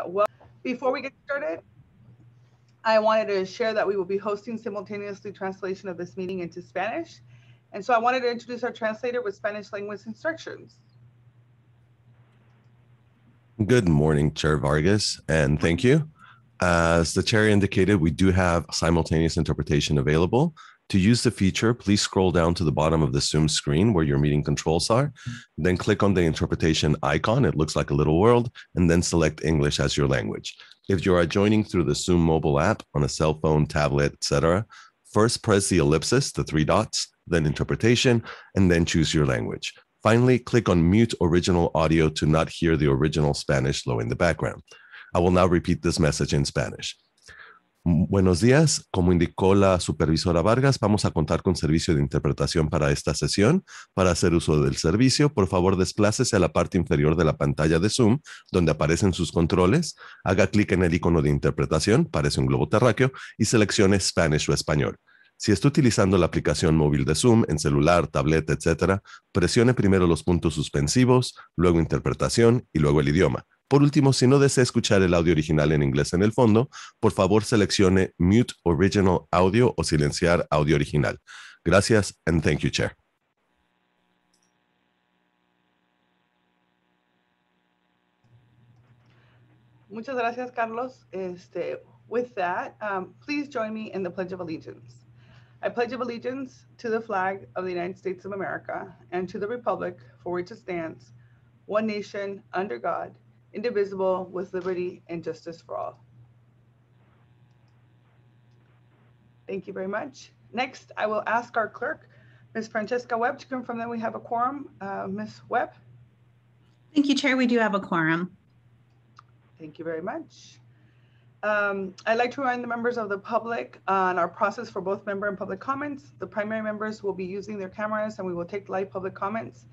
Well, before we get started, I wanted to share that we will be hosting simultaneously translation of this meeting into Spanish. And so I wanted to introduce our translator with Spanish language instructions. Good morning, Chair Vargas, and thank you. As the chair indicated, we do have simultaneous interpretation available. To use the feature, please scroll down to the bottom of the Zoom screen where your meeting controls are. Then click on the interpretation icon. It looks like a little world, and then select English as your language. If you are joining through the Zoom mobile app on a cell phone, tablet, etc., first press the ellipsis, the three dots, then interpretation, and then choose your language. Finally, click on Mute Original Audio to not hear the original Spanish low in the background. I will now repeat this message in Spanish. Buenos días, como indicó la supervisora Vargas, vamos a contar con servicio de interpretación para esta sesión. Para hacer uso del servicio, por favor desplácese a la parte inferior de la pantalla de Zoom, donde aparecen sus controles, haga clic en el icono de interpretación, parece un globo terráqueo, y seleccione Spanish o español. Si está utilizando la aplicación móvil de Zoom en celular, tableta, etc., presione primero los puntos suspensivos, luego interpretación y luego el idioma. Por último, si no desea escuchar el audio original en inglés en el fondo, por favor seleccione Mute Original Audio o silenciar audio original. Gracias and thank you, Chair. Muchas gracias, Carlos. With that, please join me in the Pledge of Allegiance. I pledge of allegiance to the flag of the United States of America and to the republic for which it stands, one nation, under God, indivisible, with liberty and justice for all. Thank you very much. Next, I will ask our clerk, Ms. Francesca Webb, to confirm that we have a quorum. Ms. Webb? Thank you, Chair. We do have a quorum. Thank you very much. I'd like to remind the members of the public on our process for both member and public comments. The primary members will be using their cameras and we will take live public comments.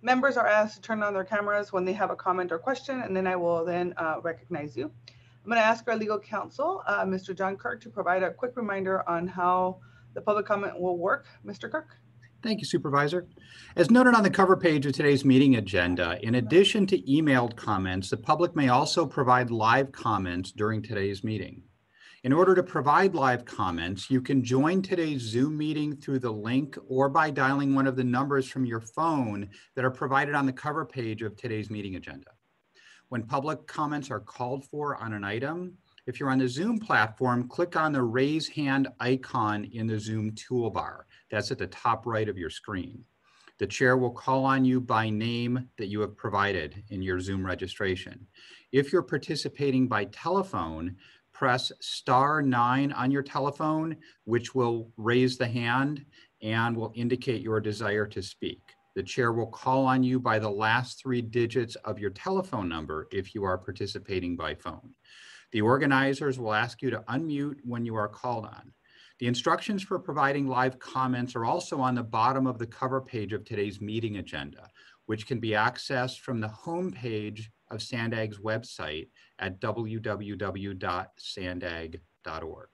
Members are asked to turn on their cameras when they have a comment or question, and then I will then recognize you. I'm going to ask our legal counsel, Mr. John Kirk, to provide a quick reminder on how the public comment will work. Mr. Kirk. Thank you, Supervisor. As noted on the cover page of today's meeting agenda, in addition to emailed comments, the public may also provide live comments during today's meeting. In order to provide live comments, you can join today's Zoom meeting through the link or by dialing one of the numbers from your phone that are provided on the cover page of today's meeting agenda. When public comments are called for on an item, if you're on the Zoom platform, click on the raise hand icon in the Zoom toolbar. That's at the top right of your screen. The chair will call on you by name that you have provided in your Zoom registration. If you're participating by telephone, press *9 on your telephone, which will raise the hand and will indicate your desire to speak. The chair will call on you by the last 3 digits of your telephone number if you are participating by phone. The organizers will ask you to unmute when you are called on. The instructions for providing live comments are also on the bottom of the cover page of today's meeting agenda, which can be accessed from the home page of SANDAG's website at www.sandag.org.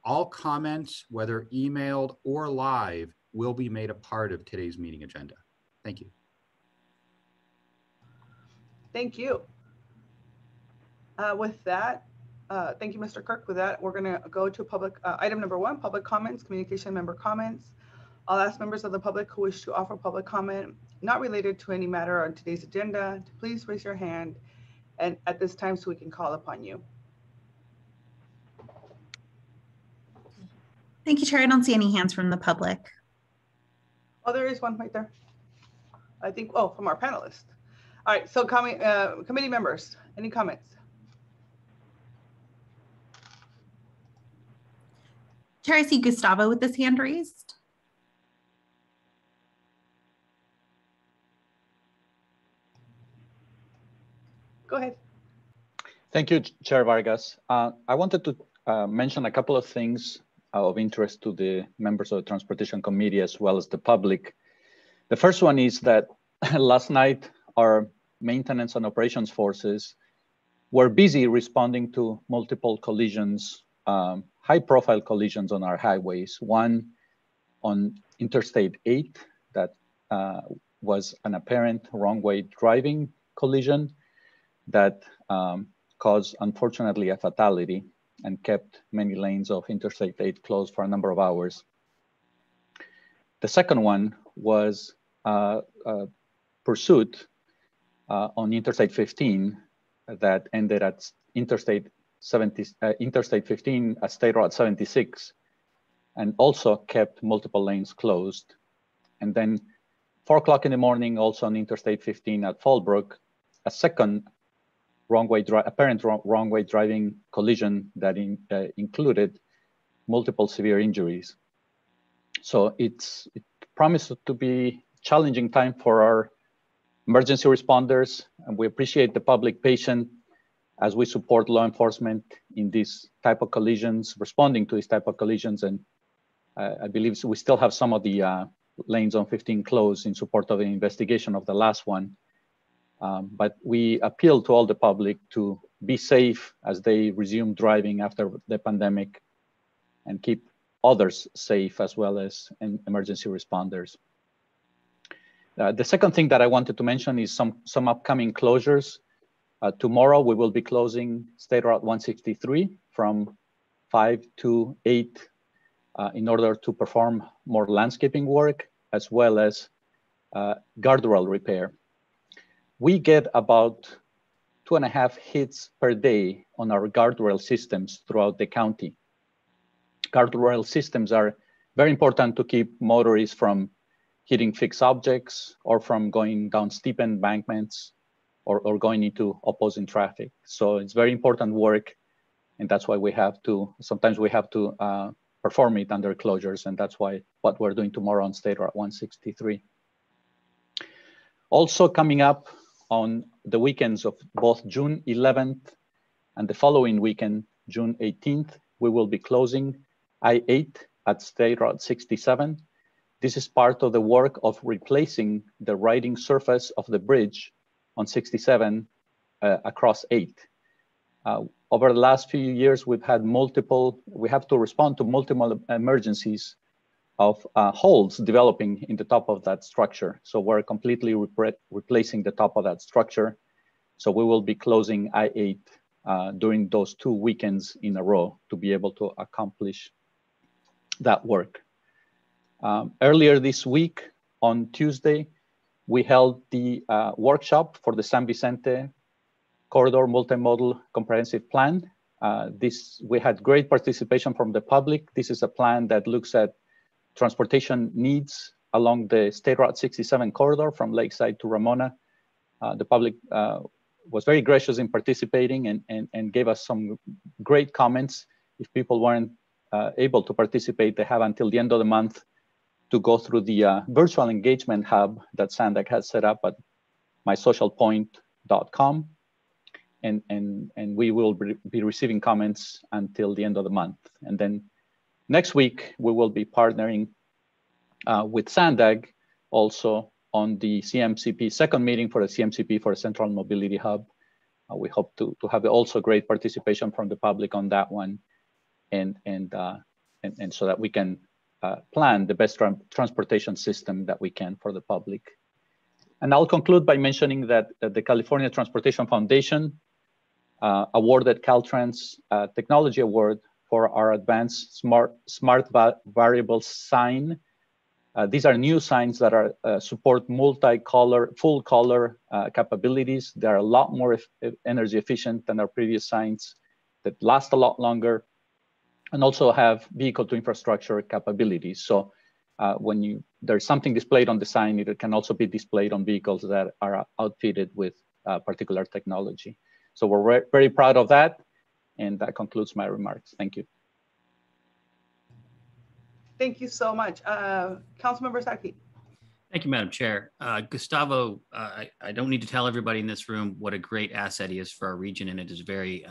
All comments, whether emailed or live, will be made a part of today's meeting agenda. Thank you. Thank you. With that, thank you, Mr. Kirk. With that, we're going to go to public item number 1, public comments, communication member comments. I'll ask members of the public who wish to offer public comment not related to any matter on today's agenda to please raise your hand and at this time so we can call upon you. Thank you, Chair. I don't see any hands from the public. Oh, there is one right there. I think, oh, from our panelists. All right, so committee members, any comments? Chair, I see Gustavo with his hand raised. Go ahead. Thank you, Chair Vargas. I wanted to mention a couple of things of interest to the members of the Transportation Committee as well as the public. The first one is that last night, our maintenance and operations forces were busy responding to multiple collisions, high-profile collisions on our highways. One on Interstate 8 that was an apparent wrong-way driving collision that caused, unfortunately, a fatality and kept many lanes of Interstate 8 closed for a number of hours. The second one was pursuit on Interstate 15 that ended at Interstate 15 at State Route 76, and also kept multiple lanes closed. And then 4 o'clock in the morning, also on Interstate 15 at Fallbrook, a second apparent wrong way driving collision that included multiple severe injuries. So it promised to be challenging time for our emergency responders, and we appreciate the public patience as we support law enforcement in these type of collisions, responding to these type of collisions. And I believe we still have some of the lanes on 15 closed in support of the investigation of the last one. But we appeal to all the public to be safe as they resume driving after the pandemic, and keep others safe as well as emergency responders. The second thing that I wanted to mention is some upcoming closures. Tomorrow we will be closing State Route 163 from 5 to 8 in order to perform more landscaping work as well as guardrail repair. We get about 2.5 hits per day on our guardrail systems throughout the county. Guardrail systems are very important to keep motorists from hitting fixed objects or from going down steep embankments or going into opposing traffic. So it's very important work, and that's why sometimes we have to perform it under closures, and that's why what we're doing tomorrow on State Route 163. Also coming up on the weekends of both June 11th and the following weekend, June 18th, we will be closing I-8 at State Route 67. This is part of the work of replacing the riding surface of the bridge on 67 across 8. Over the last few years, we have to respond to multiple emergencies of holes developing in the top of that structure. So we're completely replacing the top of that structure. So we will be closing I-8 during those 2 weekends in a row to be able to accomplish that work. Earlier this week, on Tuesday, we held the workshop for the San Vicente Corridor Multimodal Comprehensive Plan. We had great participation from the public. This is a plan that looks at transportation needs along the State Route 67 corridor from Lakeside to Ramona. The public was very gracious in participating and gave us some great comments. If people weren't able to participate, they have until the end of the month to go through the virtual engagement hub that SANDAG has set up at mysocialpoint.com. And we will be receiving comments until the end of the month. And then next week, we will be partnering with SANDAG also on the CMCP second meeting for the CMCP for the Central Mobility Hub. We hope to have also great participation from the public on that one, and so that we can plan the best transportation system that we can for the public. And I'll conclude by mentioning that the California Transportation Foundation awarded Caltrans Technology Award for our advanced smart variable sign. These are new signs that support multi-color, full color capabilities. They're a lot more energy efficient than our previous signs that last a lot longer, and also have vehicle to infrastructure capabilities. So when there's something displayed on the sign, it can also be displayed on vehicles that are outfitted with particular technology. So we're very proud of that. And that concludes my remarks. Thank you. Thank you so much. Councilmember Saki. Thank you, Madam Chair. Gustavo, I don't need to tell everybody in this room what a great asset he is for our region, and it is very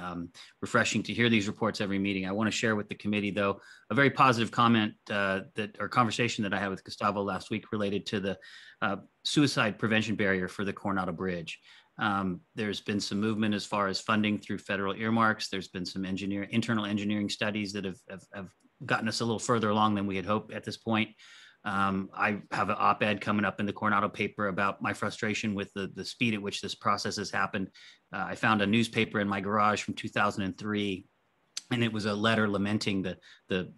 refreshing to hear these reports every meeting. I want to share with the committee, though, a very positive comment or conversation that I had with Gustavo last week related to the suicide prevention barrier for the Coronado Bridge. There's been some movement as far as funding through federal earmarks. There's been some internal engineering studies that have gotten us a little further along than we had hoped at this point. I have an op-ed coming up in the Coronado paper about my frustration with the speed at which this process has happened. I found a newspaper in my garage from 2003, and it was a letter lamenting the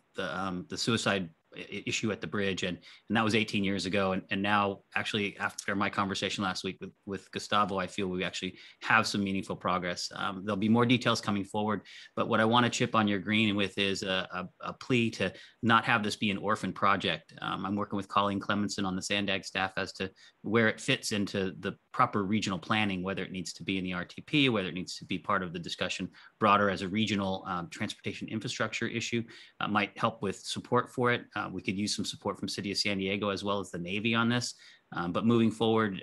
suicide issue at the bridge, and that was 18 years ago. And now, actually, after my conversation last week with Gustavo, I feel we actually have some meaningful progress. There'll be more details coming forward, but what I want to chip on your green with is a plea to not have this be an orphan project. I'm working with Colleen Clemenson on the Sandag staff as to where it fits into the proper regional planning, whether it needs to be in the RTP, whether it needs to be part of the discussion broader as a regional transportation infrastructure issue. Might help with support for it. We could use some support from City of San Diego as well as the Navy on this. But moving forward,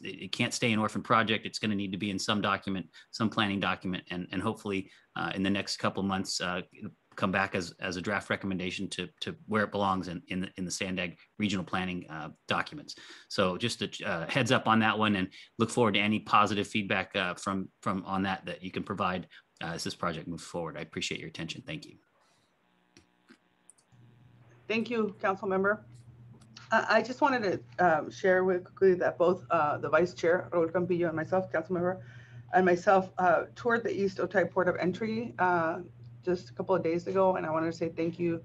it can't stay an orphan project. It's going to need to be in some document, some planning document, and hopefully in the next couple of months, come back as a draft recommendation to where it belongs in the Sandag regional planning documents. So just a heads up on that one, and look forward to any positive feedback from on that you can provide as this project moves forward. I appreciate your attention. Thank you. Thank you, Council Member. I just wanted to share quickly that both the Vice Chair, Raul Campillo, and myself, Council Member, and myself toured the East Otay Port of Entry just a couple of days ago, and I wanted to say thank you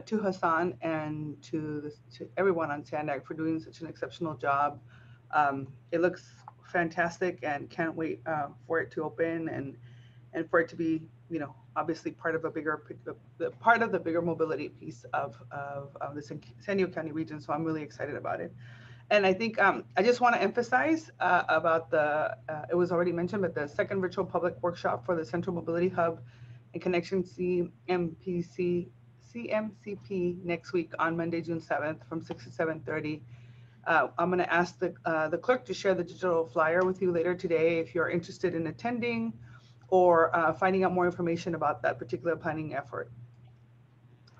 to Hassan and to everyone on Sandag for doing such an exceptional job. It looks fantastic, and can't wait for it to open and for it to be, obviously part of a bigger, part of the bigger mobility piece of the San Diego County region. So I'm really excited about it. And I think I just want to emphasize about it was already mentioned, but the second virtual public workshop for the Central Mobility Hub and Connection CMCP next week on Monday, June 7th from 6 to 7:30. I'm going to ask the clerk to share the digital flyer with you later today if you're interested in attending or finding out more information about that particular planning effort.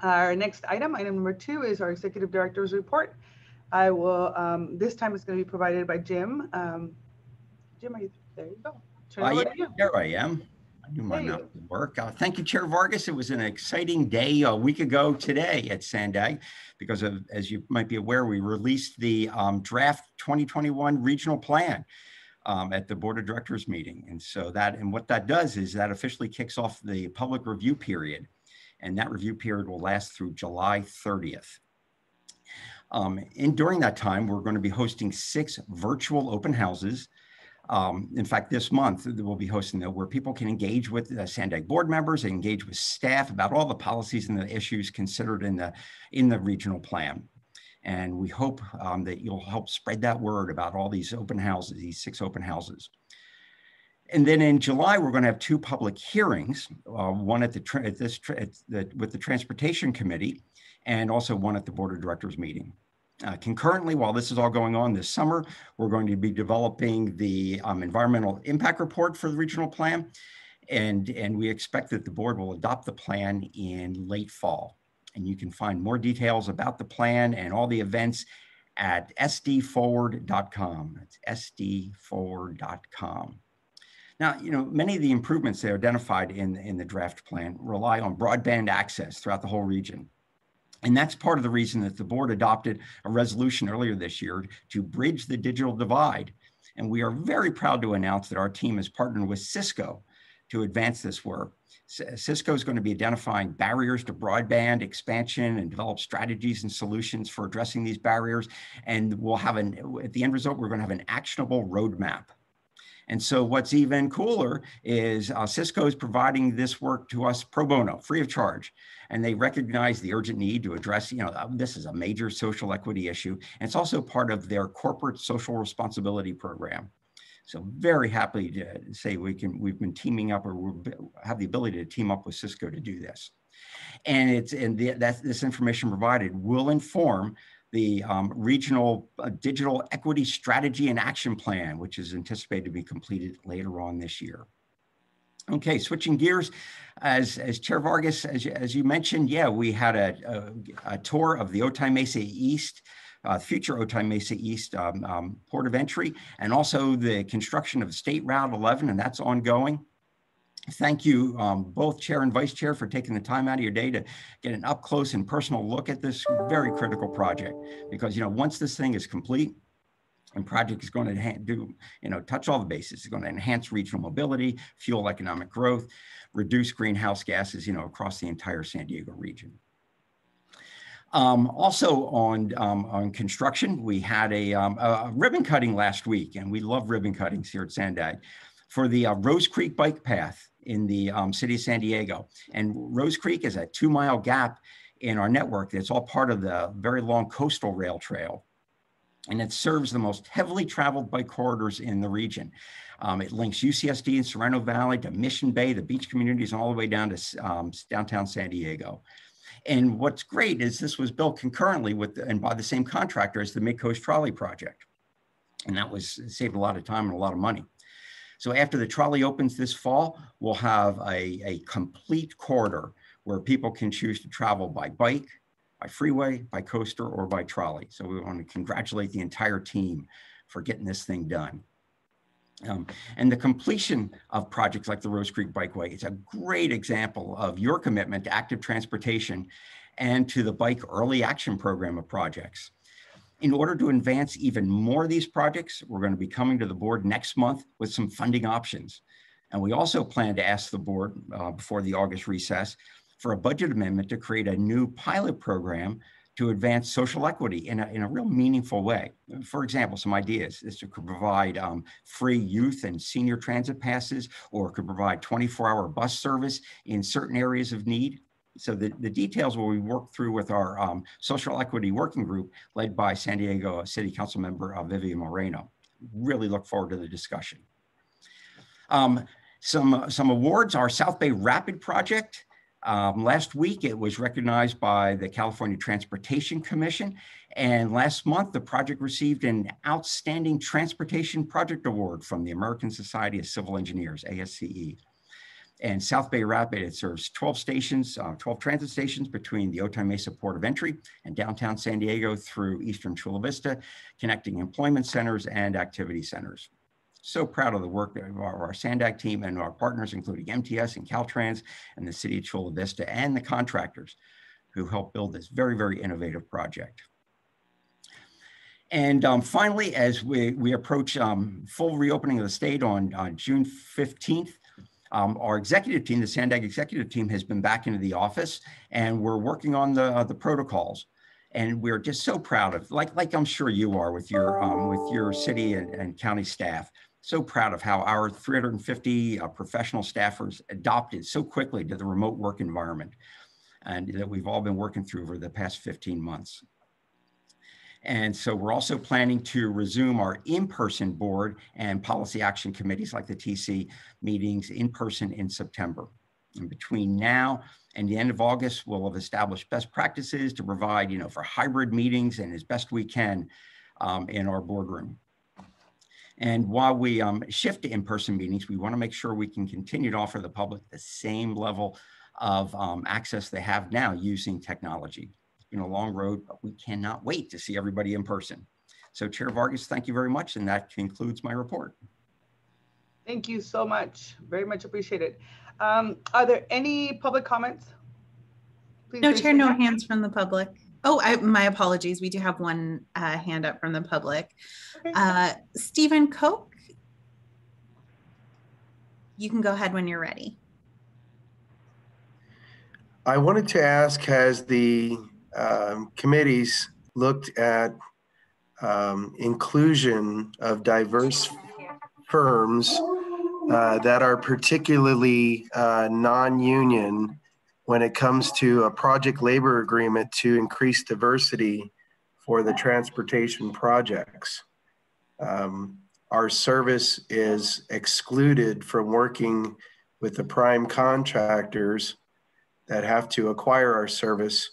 Our next item number 2, is our Executive Director's report. I will, this time it's going to be provided by Jim. Jim, there you go. There I am. I knew my mouth would work. Thank you, Chair Vargas. It was an exciting day a week ago today at Sandag because of, as you might be aware, we released the draft 2021 regional plan at the Board of Directors meeting. And so what that does is that officially kicks off the public review period. And that review period will last through July 30th. During that time, we're going to be hosting 6 virtual open houses. In fact, this month we'll be hosting where people can engage with the Sandag board members and engage with staff about all the policies and the issues considered in the regional plan. And we hope that you'll help spread that word about all these open houses, these 6 open houses. And then in July, we're going to have 2 public hearings, one with the Transportation Committee and also one at the Board of Directors meeting. Concurrently, while this is all going on this summer, we're going to be developing the environmental impact report for the regional plan. And we expect that the board will adopt the plan in late fall. And you can find more details about the plan and all the events at sdforward.com. It's sdforward.com. Now, many of the improvements that are identified in the draft plan rely on broadband access throughout the whole region. And that's part of the reason that the board adopted a resolution earlier this year to bridge the digital divide. And we are very proud to announce that our team has partnered with Cisco to advance this work. Cisco is going to be identifying barriers to broadband expansion and develop strategies and solutions for addressing these barriers. And we'll have at the end result, we're going to have an actionable roadmap. And so what's even cooler is Cisco is providing this work to us pro bono, free of charge. And they recognize the urgent need to address, this is a major social equity issue. And it's also part of their corporate social responsibility program. So very happy to say we've been teaming up, or we have the ability to team up with Cisco to do this. And this information provided will inform the regional digital equity strategy and action plan, which is anticipated to be completed later on this year. Okay, switching gears, as Chair Vargas, as you mentioned, yeah, we had a tour of the Otay Mesa East, future Otay Mesa East port of entry, and also the construction of State Route 11, and that's ongoing. Thank you, both Chair and Vice Chair, for taking the time out of your day to get an up close and personal look at this very critical project. Because, once this thing is complete, and project is going to touch all the bases. It's going to enhance regional mobility, fuel economic growth, reduce greenhouse gases, across the entire San Diego region. Also on construction, we had a ribbon cutting last week, and we love ribbon cuttings here at Sandag, for the Rose Creek bike path in the city of San Diego. And Rose Creek is a 2-mile gap in our network that's all part of the very long coastal rail trail. And it serves the most heavily traveled bike corridors in the region. It links UCSD and Sorrento Valley to Mission Bay, the beach communities, and all the way down to downtown San Diego. And what's great is this was built concurrently with and by the same contractor as the Mid-Coast Trolley Project. And that saved a lot of time and a lot of money. So after the trolley opens this fall, we'll have a complete corridor where people can choose to travel by bike, by freeway, by coaster, or by trolley. So we want to congratulate the entire team for getting this thing done. And the completion of projects like the Rose Creek Bikeway is a great example of your commitment to active transportation and to the Bike Early Action Program of projects. In order to advance even more of these projects, we're going to be coming to the board next month with some funding options. And we also plan to ask the board before the August recess for a budget amendment to create a new pilot program to advance social equity in a real meaningful way. For example, some ideas is to provide free youth and senior transit passes, or could provide 24-hour bus service in certain areas of need. So the details will be worked through with our social equity working group led by San Diego City Council member Vivian Moreno. Really look forward to the discussion. Some awards, our South Bay Rapid project. Last week, it was recognized by the California Transportation Commission. And last month, the project received an Outstanding Transportation Project Award from the American Society of Civil Engineers, ASCE. And South Bay Rapid, it serves 12 stations, 12 transit stations between the Otay Mesa Port of Entry and downtown San Diego through Eastern Chula Vista, connecting employment centers and activity centers. So proud of the work of our Sandag team and our partners, including MTS and Caltrans and the city of Chula Vista and the contractors who helped build this very, very innovative project. And finally, as we approach full reopening of the state on June 15th, our executive team, the Sandag executive team, has been back into the office, and we're working on the protocols. And we're just so proud of, like I'm sure you are with your city and county staff, so proud of how our 350 professional staffers adopted so quickly to the remote work environment, and that we've all been working through over the past 15 months. And so we're also planning to resume our in-person board and policy action committees like the TC meetings in person in September. And between now and the end of August, we'll have established best practices to provide, for hybrid meetings and as best we can in our boardroom. And while we shift to in-person meetings, we want to make sure we can continue to offer the public the same level of access they have now using technology. It's been a long road, but we cannot wait to see everybody in person. So Chair Vargas, thank you very much. And that concludes my report. Thank you so much. Very much appreciated. Are there any public comments? Please no, Chair, no hands from the public. Oh, my apologies. We do have one hand up from the public. Okay. Stephen Koch, you can go ahead when you're ready. I wanted to ask, has the committees looked at inclusion of diverse firms that are particularly non-union when it comes to a project labor agreement to increase diversity for the transportation projects? Our service is excluded from working with the prime contractors that have to acquire our service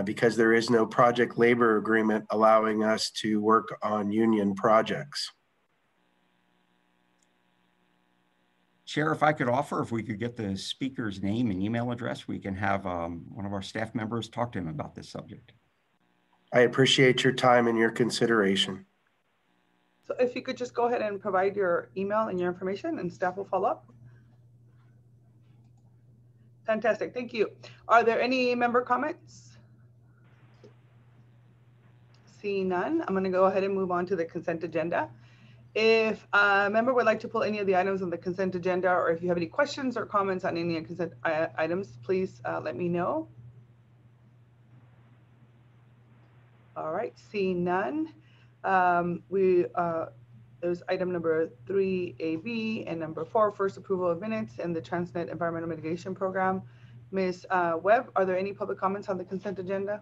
because there is no project labor agreement allowing us to work on union projects. Chair, if I could offer, if we could get the speaker's name and email address, we can have one of our staff members talk to him about this subject. I appreciate your time and your consideration. So if you could just go ahead and provide your email and your information, and staff will follow up. Fantastic, thank you. Are there any member comments? Seeing none, I'm gonna go ahead and move on to the consent agenda. If a member would like to pull any of the items on the consent agenda, or if you have any questions or comments on any consent items, please let me know. All right, seeing none. There's item number 3AB and number 4, first approval of minutes and the Transnet Environmental Mitigation Program. Ms. Webb, are there any public comments on the consent agenda?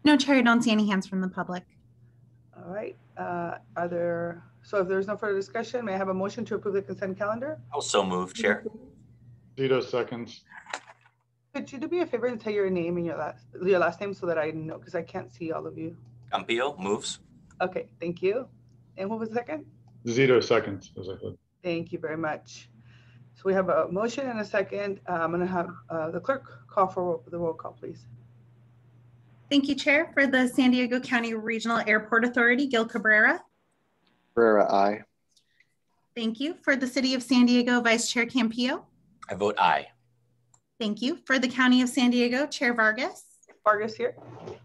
No, Chair, I don't see any hands from the public. All right, so if there's no further discussion, may I have a motion to approve the consent calendar? Also move, Chair. Zito seconds. Could you do me a favor and say your name and your last name so that I know, because I can't see all of you. Campillo moves. Okay, thank you. And who was the second? Zito seconds, as I said. Thank you very much. So we have a motion and a second. I'm going to have the clerk call for the roll call, please. Thank you, Chair. For the San Diego County Regional Airport Authority, Gil Cabrera. Cabrera, aye. Thank you. For the City of San Diego, Vice Chair Campillo. I vote aye. Thank you. For the County of San Diego, Chair Vargas. Vargas here.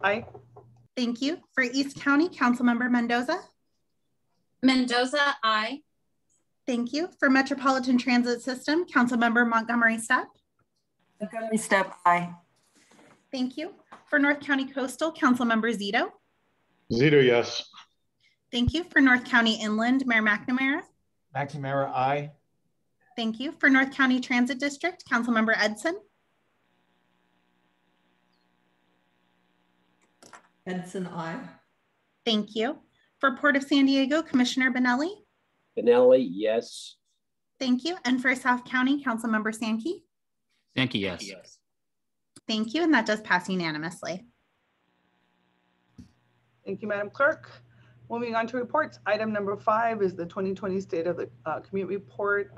Aye. Thank you. For East County, Councilmember Mendoza. Mendoza, aye. Thank you. For Metropolitan Transit System, Councilmember Montgomery Stepp. Montgomery Stepp, aye. Thank you. For North County Coastal, Councilmember Zito. Zito, yes. Thank you. For North County Inland, Mayor McNamara. McNamara, aye. Thank you. For North County Transit District, Councilmember Edson. Edson, aye. Thank you. For Port of San Diego, Commissioner Benelli. Benelli, yes. Thank you. And for South County, Councilmember Sankey. Sankey, yes. Thank you. And that does pass unanimously. Thank you, Madam Clerk. Moving on to reports. Item number 5 is the 2020 State of the Commute Report.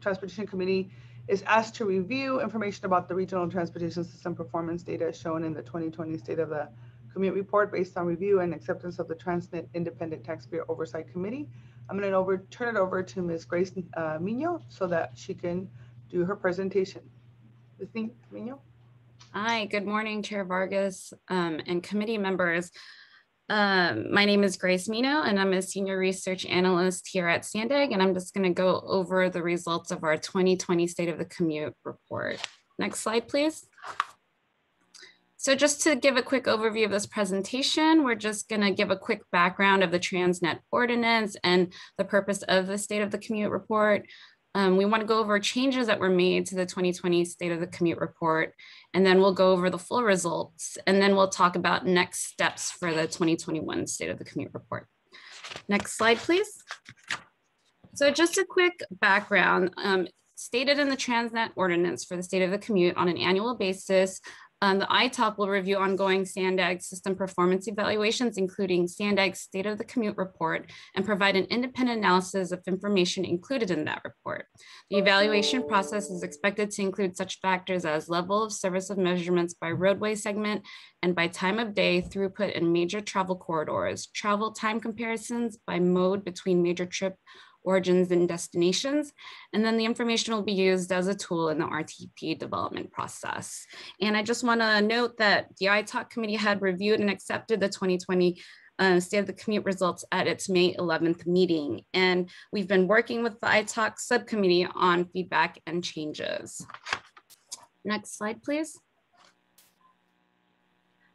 Transportation Committee is asked to review information about the regional transportation system performance data shown in the 2020 State of the Commute Report based on review and acceptance of the Transnet Independent Taxpayer Oversight Committee. I'm going to turn it over to Ms. Grace Mino so that she can do her presentation. Ms. Mino? Hi, good morning, Chair Vargas and committee members. My name is Grace Mino, and I'm a senior research analyst here at SANDAG, and I'm just going to go over the results of our 2020 State of the Commute report. Next slide, please. So just to give a quick overview of this presentation, we're just going to give a quick background of the Transnet Ordinance and the purpose of the State of the Commute report. We want to go over changes that were made to the 2020 State of the Commute report, and then we'll go over the full results, and then we'll talk about next steps for the 2021 State of the Commute report. Next slide, please. So just a quick background, stated in the Transnet Ordinance for the State of the Commute on an annual basis, the ITOC will review ongoing SANDAG system performance evaluations, including SANDAG's State of the Commute report, and provide an independent analysis of information included in that report. The evaluation process is expected to include such factors as level of service of measurements by roadway segment and by time of day, throughput in major travel corridors, travel time comparisons by mode between major trip origins and destinations, and then the information will be used as a tool in the RTP development process. And I just want to note that the ITOC committee had reviewed and accepted the 2020 State of the Commute results at its May 11th meeting. And we've been working with the ITOC subcommittee on feedback and changes. Next slide, please.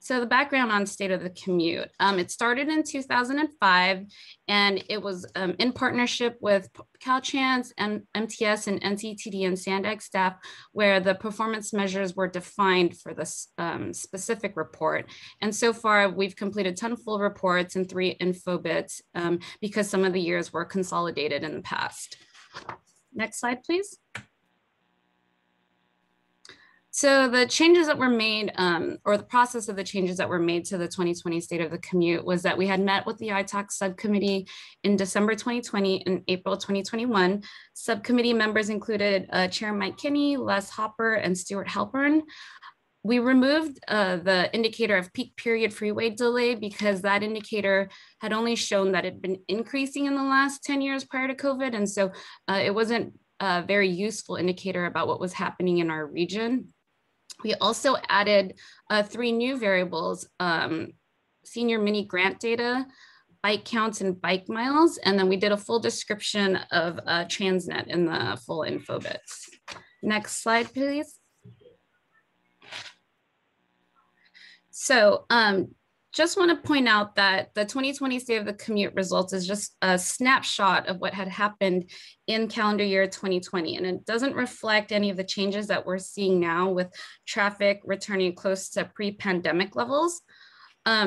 So the background on State of the Commute, it started in 2005, and it was in partnership with Caltrans and MTS and NCTD and SANDAG staff, where the performance measures were defined for this specific report. And so far, we've completed 10 full reports and 3 info bits because some of the years were consolidated in the past. Next slide, please. So the changes that were made, or the process of the changes that were made to the 2020 State of the Commute was that we had met with the ITOC subcommittee in December 2020 and April 2021. Subcommittee members included Chair Mike Kinney, Les Hopper, and Stuart Halpern. We removed the indicator of peak period freeway delay because that indicator had only shown that it had been increasing in the last 10 years prior to COVID. And so it wasn't a very useful indicator about what was happening in our region. We also added 3 new variables, senior mini grant data, bike counts and bike miles, and then we did a full description of Transnet in the full info bits. Next slide, please. So just want to point out that the 2020 State of the Commute results is just a snapshot of what had happened in calendar year 2020. And it doesn't reflect any of the changes that we're seeing now with traffic returning close to pre-pandemic levels.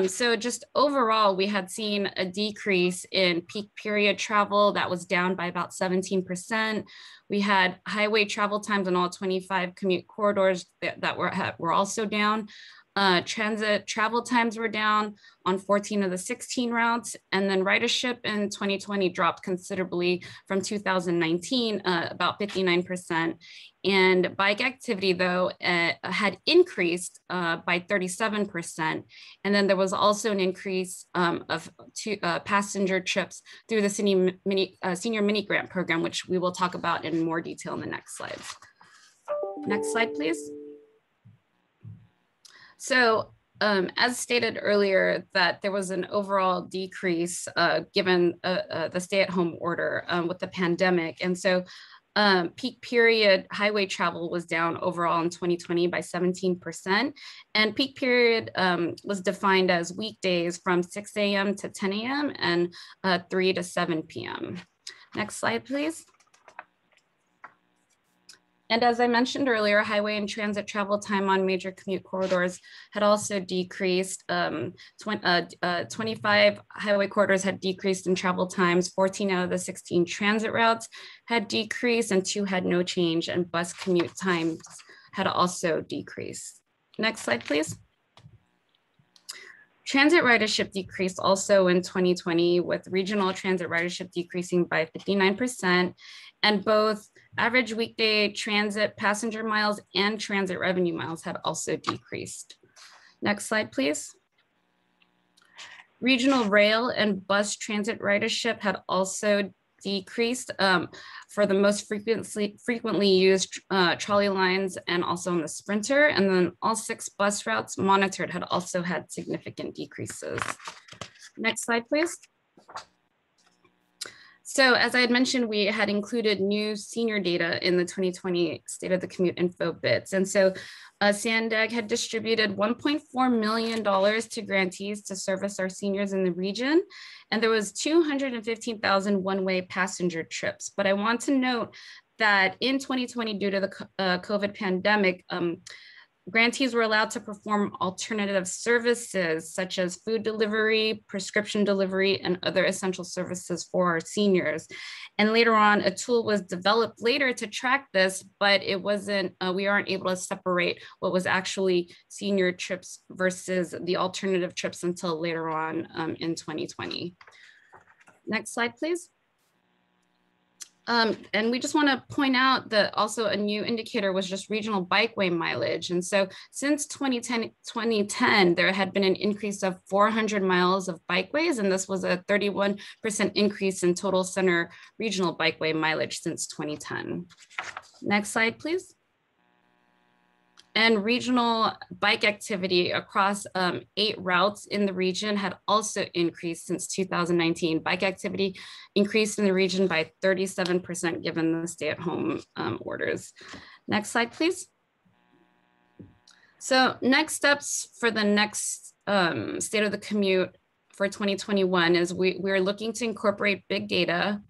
So just overall, we had seen a decrease in peak period travel that was down by about 17%. We had highway travel times on all 25 commute corridors that were also down. Transit travel times were down on 14 of the 16 routes, and then ridership in 2020 dropped considerably from 2019, about 59%. And bike activity, though, had increased by 37%. And then there was also an increase of passenger trips through the senior mini grant program, which we will talk about in more detail in the next slides. Next slide, please. So as stated earlier, that there was an overall decrease given the stay-at-home order with the pandemic. And so peak period highway travel was down overall in 2020 by 17%. And peak period was defined as weekdays from 6 a.m. to 10 a.m. and 3 to 7 p.m. Next slide, please. And as I mentioned earlier, highway and transit travel time on major commute corridors had also decreased. 25 highway corridors had decreased in travel times, 14 out of the 16 transit routes had decreased, and 2 had no change, and bus commute times had also decreased. Next slide, please. Transit ridership decreased also in 2020, with regional transit ridership decreasing by 59%, and both average weekday transit passenger miles and transit revenue miles had also decreased. Next slide, please. Regional rail and bus transit ridership had also decreased for the most frequently used trolley lines and also on the Sprinter. And then all 6 bus routes monitored had also had significant decreases. Next slide, please. So as I had mentioned, we had included new senior data in the 2020 State of the Commute info bits. And so SANDAG had distributed $1.4 million to grantees to service our seniors in the region. And there was 215,000 one-way passenger trips. But I want to note that in 2020, due to the COVID pandemic, grantees were allowed to perform alternative services such as food delivery, prescription delivery, and other essential services for our seniors. And later on, a tool was developed later to track this, but it wasn't, we aren't able to separate what was actually senior trips versus the alternative trips until later on in 2020. Next slide, please. And we just want to point out that also a new indicator was just regional bikeway mileage. And so since 2010, there had been an increase of 400 miles of bikeways, and this was a 31% increase in total center regional bikeway mileage since 2010. Next slide, please. And regional bike activity across 8 routes in the region had also increased since 2019. Bike activity increased in the region by 37% given the stay-at-home orders. Next slide, please. So next steps for the next State of the Commute for 2021 is we're looking to incorporate big data.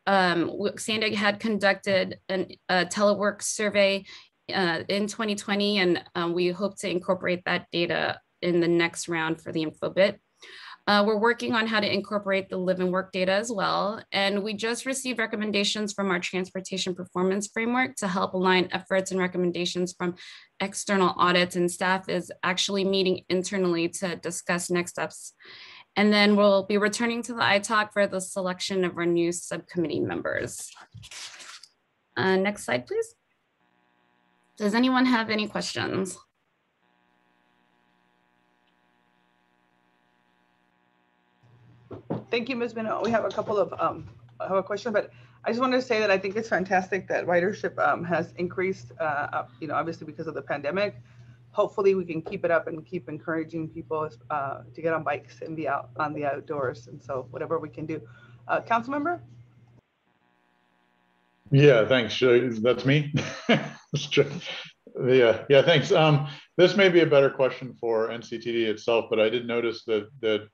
SANDAG had conducted a telework survey in 2020, and we hope to incorporate that data in the next round for the info bit. We're working on how to incorporate the live and work data as well. And we just received recommendations from our transportation performance framework to help align efforts and recommendations from external audits, and staff is actually meeting internally to discuss next steps. And then we'll be returning to the ITALK for the selection of our new subcommittee members. Next slide, please. Does anyone have any questions? Thank you, Ms. Minot. We have a couple of, I have a question, but I just wanted to say that I think it's fantastic that ridership has increased, obviously because of the pandemic. Hopefully we can keep it up and keep encouraging people to get on bikes and be out on the outdoors. And so whatever we can do. Council member? Yeah, thanks. That's me. Yeah, thanks. This may be a better question for NCTD itself, but I did notice that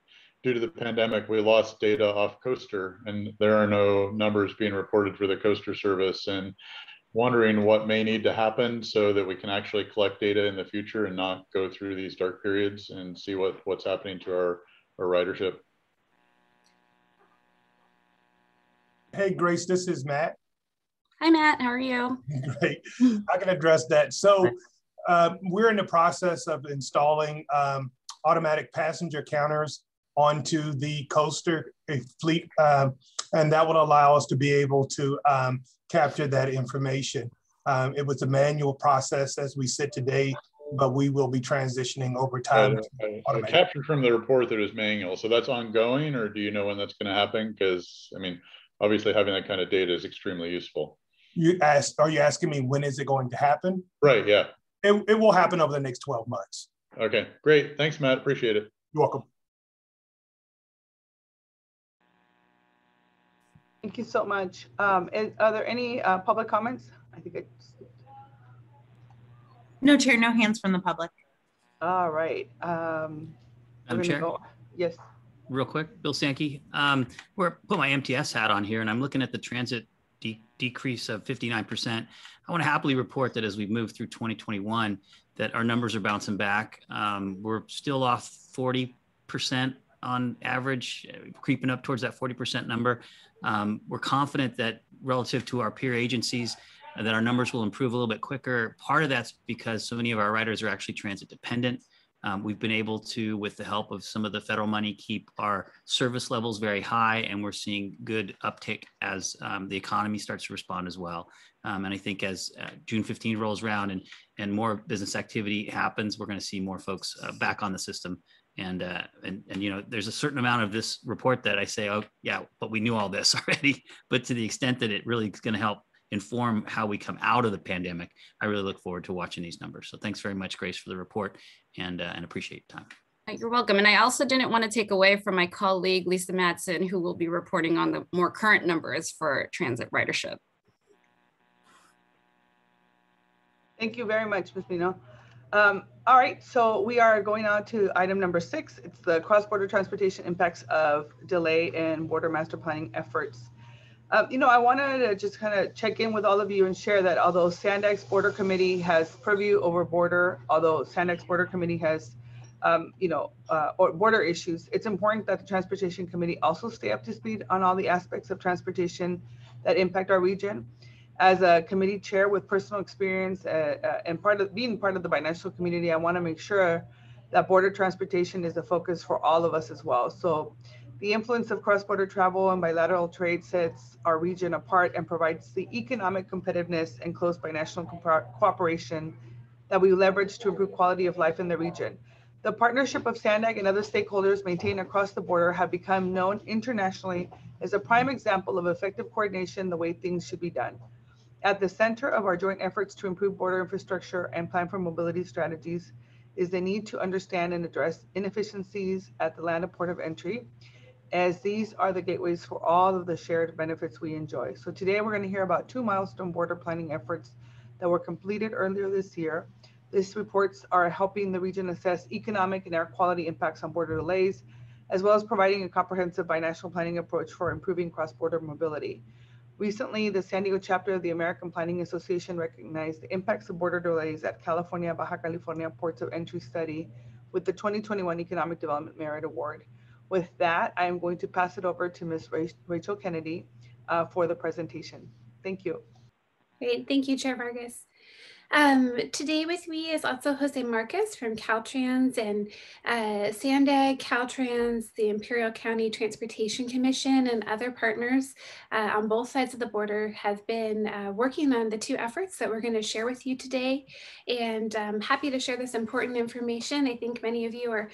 due to the pandemic, we lost data off Coaster, and there are no numbers being reported for the Coaster service. And wondering what may need to happen so that we can actually collect data in the future and not go through these dark periods and see what's happening to our ridership. Hey, Grace, this is Matt. Hi, Matt. How are you? Great. I can address that. So we're in the process of installing automatic passenger counters onto the Coaster fleet, and that will allow us to be able to capture that information. It was a manual process as we sit today, but we will be transitioning over time. I captured from the report that it was manual. So that's ongoing, or do you know when that's going to happen? Because, I mean, obviously having that kind of data is extremely useful. Are you asking me when is it going to happen? Right, yeah. It will happen over the next 12 months. Okay, great. Thanks, Matt. Appreciate it. You're welcome. Thank you so much. Are there any public comments? I think No, Chair, no hands from the public. All right. Madam Chair? Yes. Real quick, Bill Sankey. Put my MTS hat on here, and I'm looking at the transit decrease of 59%. I want to happily report that as we've moved through 2021, that our numbers are bouncing back. We're still off 40% on average, creeping up towards that 40% number. We're confident that relative to our peer agencies, that our numbers will improve a little bit quicker. Part of that's because so many of our riders are actually transit dependent. We've been able to, with the help of some of the federal money, keep our service levels very high, and we're seeing good uptick as the economy starts to respond as well. And I think as June 15 rolls around and more business activity happens, we're going to see more folks back on the system. And you know, there's a certain amount of this report that I say, oh yeah, but we knew all this already. But to the extent that it really is going to help inform how we come out of the pandemic, I really look forward to watching these numbers. So thanks very much, Grace, for the report, and appreciate your time. You're welcome. And I also didn't want to take away from my colleague, Lisa Madsen, who will be reporting on the more current numbers for transit ridership. Thank you very much, Ms. Mino. All right, so we are going on to item number 6. It's the cross-border transportation impacts of delay in border master planning efforts. You know, I wanted to just kind of check in with all of you and share that although Sandag's Border Committee has purview over border, although Sandag's Border Committee has, border issues, it's important that the Transportation Committee also stay up to speed on all the aspects of transportation that impact our region. As a committee chair with personal experience and being part of the binational community, I want to make sure that border transportation is a focus for all of us as well. So the influence of cross-border travel and bilateral trade sets our region apart and provides the economic competitiveness and close binational cooperation that we leverage to improve quality of life in the region. The partnership of Sandag and other stakeholders maintained across the border have become known internationally as a prime example of effective coordination the way things should be done. At the center of our joint efforts to improve border infrastructure and plan for mobility strategies is the need to understand and address inefficiencies at the land of port of entry, as these are the gateways for all of the shared benefits we enjoy. So today we're going to hear about 2 milestone border planning efforts that were completed earlier this year. These reports are helping the region assess economic and air quality impacts on border delays, as well as providing a comprehensive binational planning approach for improving cross-border mobility. Recently, the San Diego chapter of the American Planning Association recognized the impacts of border delays at California, Baja California ports of entry study with the 2021 Economic Development Merit Award. With that, I am going to pass it over to Ms. Rachel Kennedy for the presentation. Thank you. Great, thank you, Chair Vargas. Today with me is also Jose Marquez from Caltrans and Sandag, Caltrans, the Imperial County Transportation Commission, and other partners on both sides of the border have been working on the 2 efforts that we're going to share with you today. And I'm happy to share this important information. I think many of you are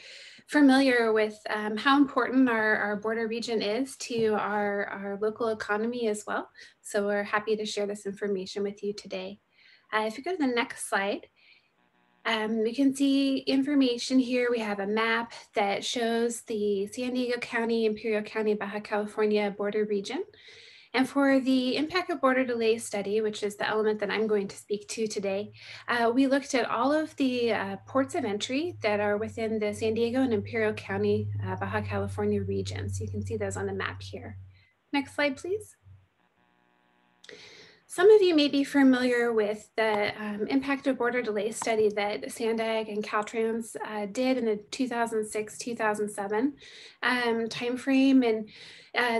familiar with how important our border region is to our local economy as well. So we're happy to share this information with you today. If you go to the next slide, we can see information here. We have a map that shows the San Diego County, Imperial County, Baja California border region. And for the impact of border delay study, which is the element that I'm going to speak to today, we looked at all of the ports of entry that are within the San Diego and Imperial County, Baja California regions. You can see those on the map here. Next slide, please. Some of you may be familiar with the impact of border delay study that Sandag and Caltrans did in the 2006-2007 timeframe. And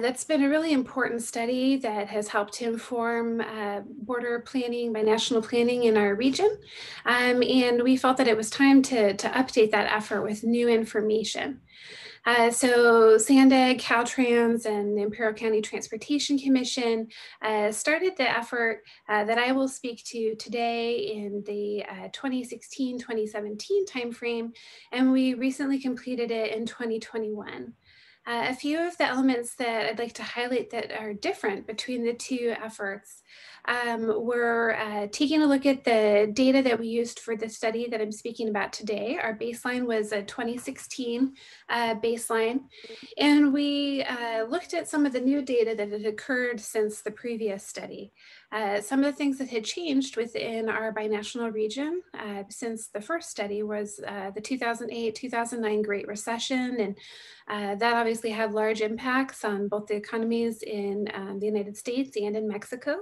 that's been a really important study that has helped to inform border planning, binational planning in our region. And we felt that it was time to update that effort with new information. So Sandag, Caltrans, and the Imperial County Transportation Commission started the effort that I will speak to today in the 2016-2017 timeframe, and we recently completed it in 2021. A few of the elements that I'd like to highlight that are different between the two efforts were taking a look at the data that we used for the study that I'm speaking about today. Our baseline was a 2016 baseline, and we looked at some of the new data that had occurred since the previous study. Some of the things that had changed within our binational region since the first study was the 2008-2009 Great Recession, and that obviously had large impacts on both the economies in the United States and in Mexico.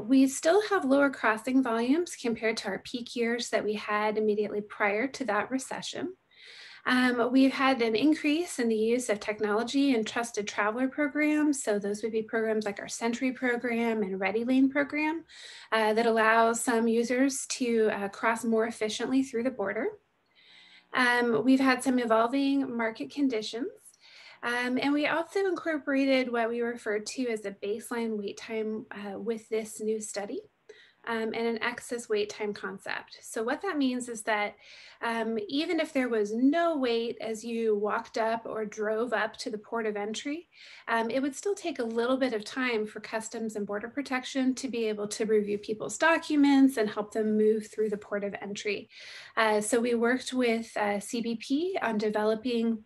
We still have lower crossing volumes compared to our peak years that we had immediately prior to that recession. We've had an increase in the use of technology and trusted traveler programs. So those would be programs like our Sentry program and Ready Lane program that allows some users to cross more efficiently through the border. We've had some evolving market conditions. And we also incorporated what we refer to as a baseline wait time with this new study and an excess wait time concept. So what that means is that even if there was no wait as you walked up or drove up to the port of entry, it would still take a little bit of time for Customs and Border Protection to be able to review people's documents and help them move through the port of entry. So we worked with CBP on developing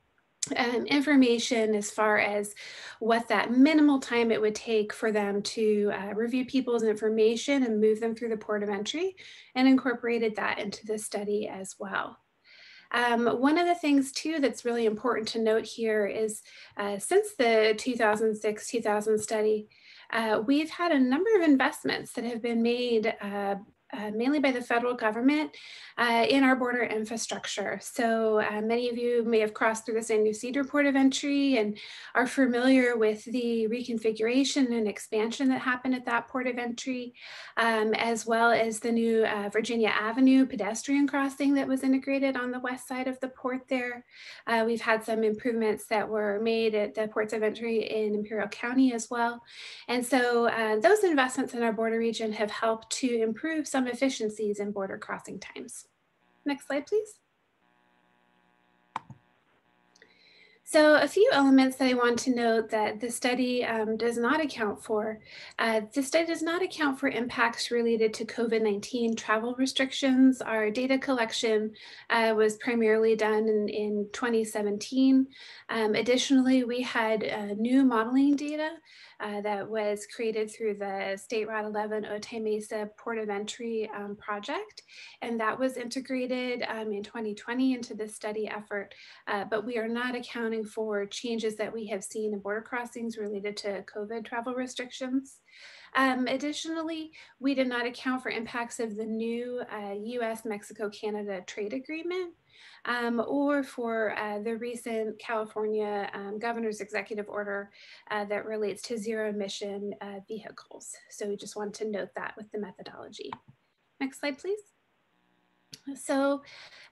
information as far as what that minimal time it would take for them to review people's information and move them through the port of entry, and incorporated that into the study as well. One of the things too that's really important to note here is since the 2006-2000 study, we've had a number of investments that have been made mainly by the federal government in our border infrastructure. So many of you may have crossed through the San Ysidro port of entry and are familiar with the reconfiguration and expansion that happened at that port of entry, as well as the new Virginia Avenue pedestrian crossing that was integrated on the west side of the port there. We've had some improvements that were made at the ports of entry in Imperial County as well. And so those investments in our border region have helped to improve some efficiencies in border crossing times. Next slide, please. So a few elements that I want to note that the study does not account for. The study does not account for impacts related to COVID-19 travel restrictions. Our data collection was primarily done in 2017. Additionally, we had new modeling data that was created through the State Route 11 Otay Mesa Port of Entry project, and that was integrated in 2020 into the study effort, but we are not accounting for changes that we have seen in border crossings related to COVID travel restrictions. Additionally, we did not account for impacts of the new US-Mexico-Canada trade agreement or for the recent California governor's executive order that relates to zero emission vehicles. So we just wanted to note that with the methodology. Next slide, please. So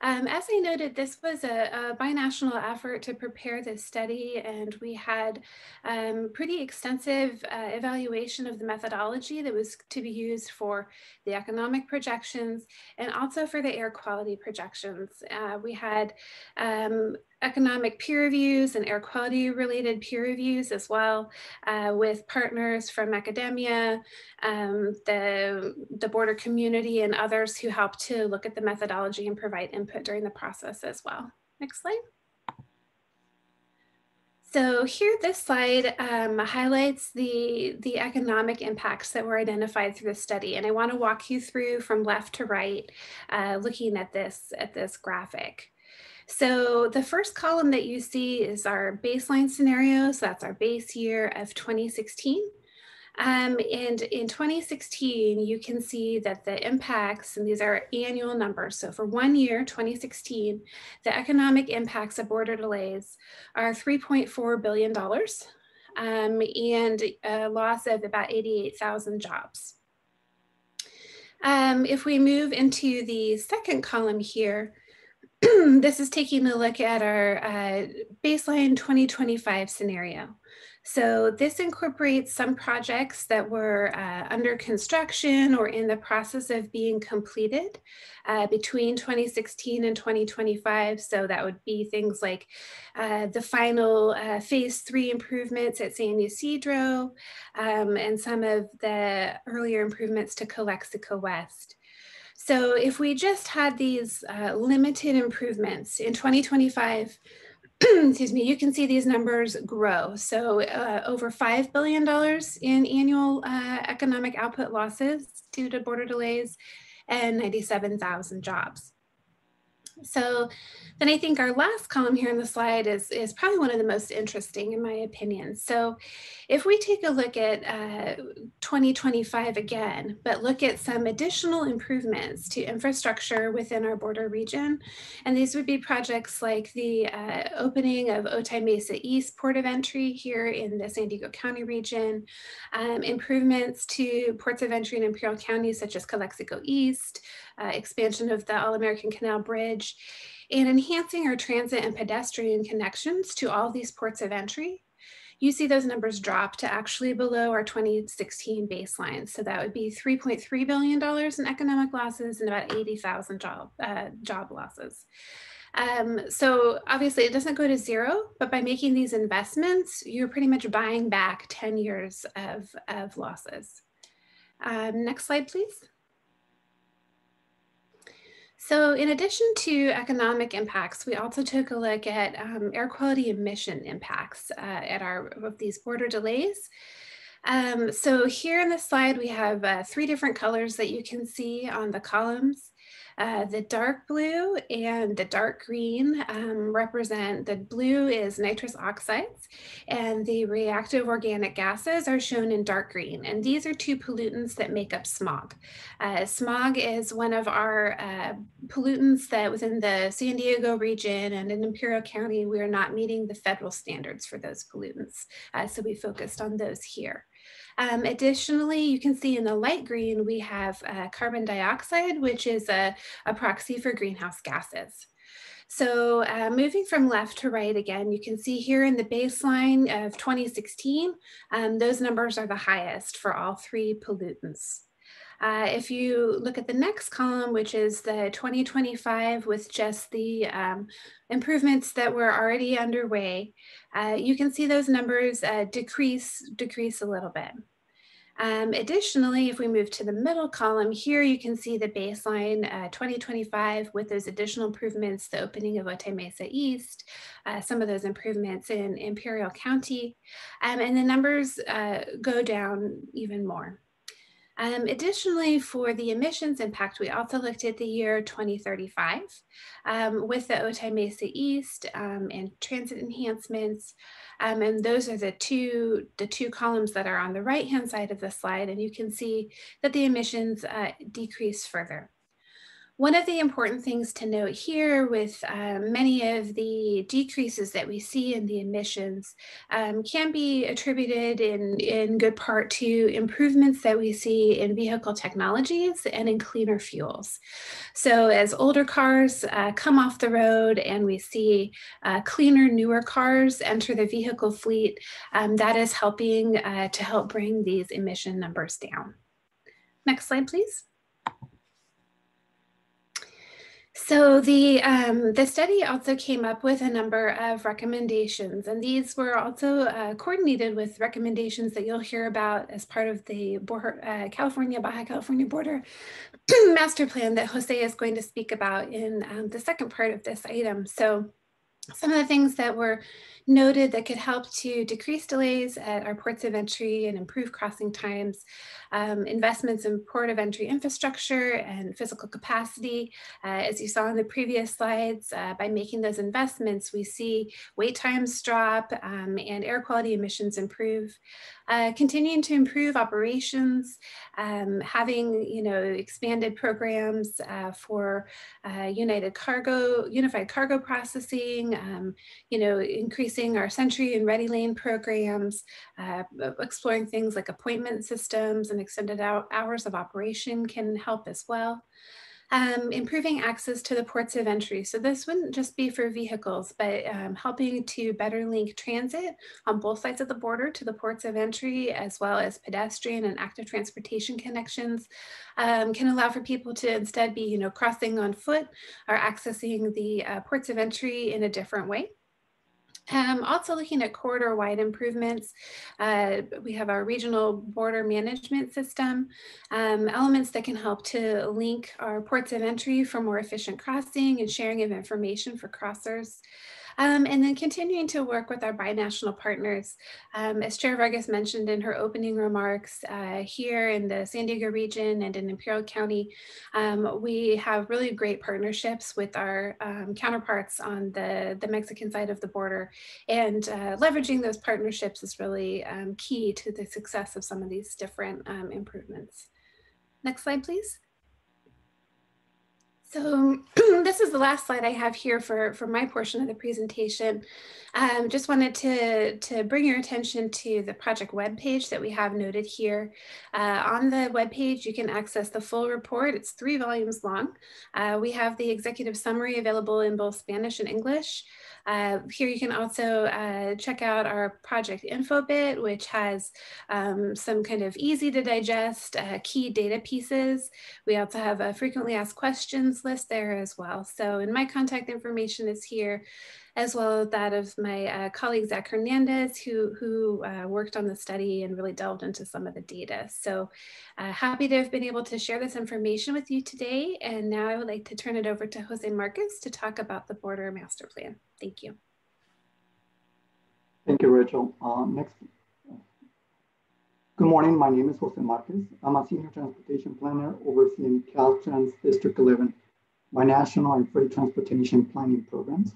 as I noted, this was a binational effort to prepare this study, and we had pretty extensive evaluation of the methodology that was to be used for the economic projections and also for the air quality projections. We had economic peer reviews and air quality related peer reviews as well, with partners from academia, the border community, and others who helped to look at the methodology and provide input during the process as well. Next slide. So here, this slide highlights the economic impacts that were identified through the study. And I want to walk you through from left to right, looking at this graphic. So the first column that you see is our baseline scenarios. That's our base year of 2016. And in 2016, you can see that the impacts, and these are annual numbers. So for 1 year, 2016, the economic impacts of border delays are $3.4 billion and a loss of about 88,000 jobs. If we move into the second column here, this is taking a look at our baseline 2025 scenario. So this incorporates some projects that were under construction or in the process of being completed between 2016 and 2025. So that would be things like the final phase 3 improvements at San Ysidro and some of the earlier improvements to Calexico West. So if we just had these limited improvements in 2025, excuse me, you can see these numbers grow. So over $5 billion in annual economic output losses due to border delays and 97,000 jobs. So then I think our last column here in the slide is probably one of the most interesting in my opinion. So if we take a look at 2025 again, but look at some additional improvements to infrastructure within our border region, and these would be projects like the opening of Otay Mesa East Port of Entry here in the San Diego County region, improvements to ports of entry in Imperial County such as Calexico East, expansion of the All-American Canal Bridge, and enhancing our transit and pedestrian connections to all these ports of entry. You see those numbers drop to actually below our 2016 baseline. So that would be $3.3 billion in economic losses and about 80,000 job losses. So obviously it doesn't go to zero, but by making these investments, you're pretty much buying back 10 years of losses. Next slide, please. So in addition to economic impacts, we also took a look at air quality emission impacts of these border delays. So here in the slide, we have 3 different colors that you can see on the columns. The dark blue and the dark green represent, the blue is nitrous oxides and the reactive organic gases are shown in dark green. And these are 2 pollutants that make up smog. Smog is one of our pollutants that within the San Diego region and in Imperial County, we are not meeting the federal standards for those pollutants. So we focused on those here. Additionally, you can see in the light green, we have carbon dioxide, which is a proxy for greenhouse gases. So moving from left to right again, you can see here in the baseline of 2016, those numbers are the highest for all 3 pollutants. If you look at the next column, which is the 2025 with just the improvements that were already underway, you can see those numbers decrease a little bit. Additionally, if we move to the middle column here, you can see the baseline 2025 with those additional improvements, the opening of Otay Mesa East, some of those improvements in Imperial County, and the numbers go down even more. Additionally, for the emissions impact, we also looked at the year 2035 with the Otay Mesa East and transit enhancements. And those are the two columns that are on the right-hand side of the slide. And you can see that the emissions decrease further. One of the important things to note here with many of the decreases that we see in the emissions can be attributed in good part to improvements that we see in vehicle technologies and in cleaner fuels. So as older cars come off the road and we see cleaner, newer cars enter the vehicle fleet, that is helping to help bring these emission numbers down. Next slide, please. So the study also came up with a number of recommendations, and these were also coordinated with recommendations that you'll hear about as part of the Baja California Border Master Plan that Jose is going to speak about in the second part of this item. So some of the things that were noted that could help to decrease delays at our ports of entry and improve crossing times, investments in port of entry infrastructure and physical capacity. As you saw in the previous slides, by making those investments, we see wait times drop and air quality emissions improve. Continuing to improve operations, having expanded programs for unified cargo processing, increasing our Sentry and Ready Lane programs, exploring things like appointment systems and extended hours of operation can help as well. Improving access to the ports of entry. So this wouldn't just be for vehicles, but helping to better link transit on both sides of the border to the ports of entry, as well as pedestrian and active transportation connections, can allow for people to instead be, crossing on foot or accessing the ports of entry in a different way. Also looking at corridor-wide improvements, we have our regional border management system, elements that can help to link our ports of entry for more efficient crossing and sharing of information for crossers. And then continuing to work with our binational partners. As Chair Vargas mentioned in her opening remarks, here in the San Diego region and in Imperial County, we have really great partnerships with our counterparts on the Mexican side of the border. And leveraging those partnerships is really key to the success of some of these different improvements. Next slide, please. So this is the last slide I have here for my portion of the presentation. Just wanted to bring your attention to the project webpage that we have noted here. On the webpage, you can access the full report. It's 3 volumes long. We have the executive summary available in both Spanish and English. Here you can also check out our project info bit, which has some kind of easy to digest key data pieces. We also have a frequently asked questions list there as well. So, and my contact information is here, as well as that of my colleague, Zach Hernandez, who worked on the study and really delved into some of the data. So happy to have been able to share this information with you today. And now I would like to turn it over to Jose Marquez to talk about the Border Master Plan. Thank you. Thank you, Rachel. Next. Good morning, my name is Jose Marquez. I'm a senior transportation planner overseeing Caltrans District 11, binational and freight transportation planning programs.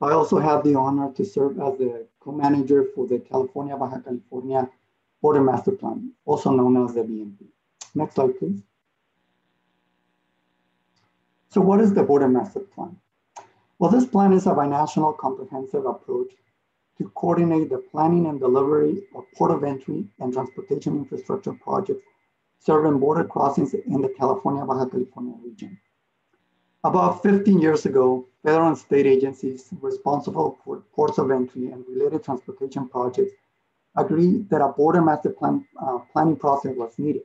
I also have the honor to serve as the co-manager for the California-Baja California Border Master Plan, also known as the BMP. Next slide, please. So what is the Border Master Plan? Well, this plan is a binational comprehensive approach to coordinate the planning and delivery of port of entry and transportation infrastructure projects serving border crossings in the California-Baja California region. About 15 years ago, federal and state agencies responsible for ports of entry and related transportation projects agreed that a border master plan planning process was needed.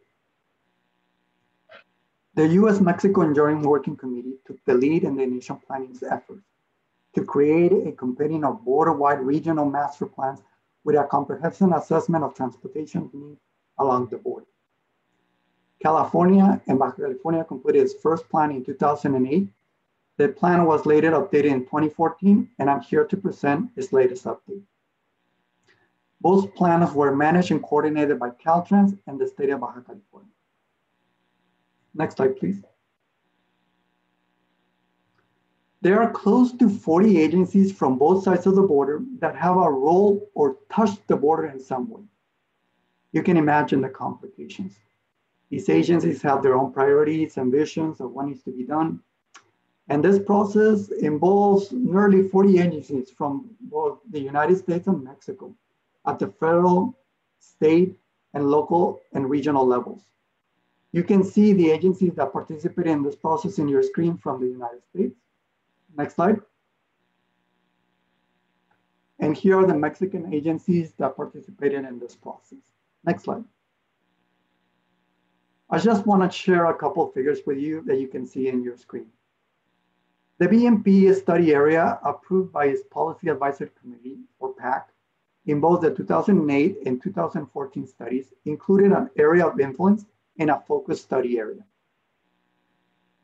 The U.S.-Mexico Enduring Working Committee took the lead in the initial planning efforts to create a compendium of border-wide regional master plans with a comprehensive assessment of transportation needs along the border. California and Baja California completed its first plan in 2008. The plan was later updated in 2014, and I'm here to present its latest update. Both plans were managed and coordinated by Caltrans and the state of Baja California. Next slide, please. There are close to 40 agencies from both sides of the border that have a role or touch the border in some way. You can imagine the complications. These agencies have their own priorities and visions of what needs to be done. And this process involves nearly 40 agencies from both the United States and Mexico at the federal, state, and local and regional levels. You can see the agencies that participate in this process in your screen from the United States. Next slide. And here are the Mexican agencies that participated in this process. Next slide. I just want to share a couple of figures with you that you can see in your screen. The BMP study area approved by its Policy Advisory Committee, or PAC, in both the 2008 and 2014 studies included an area of influence and a focus study area.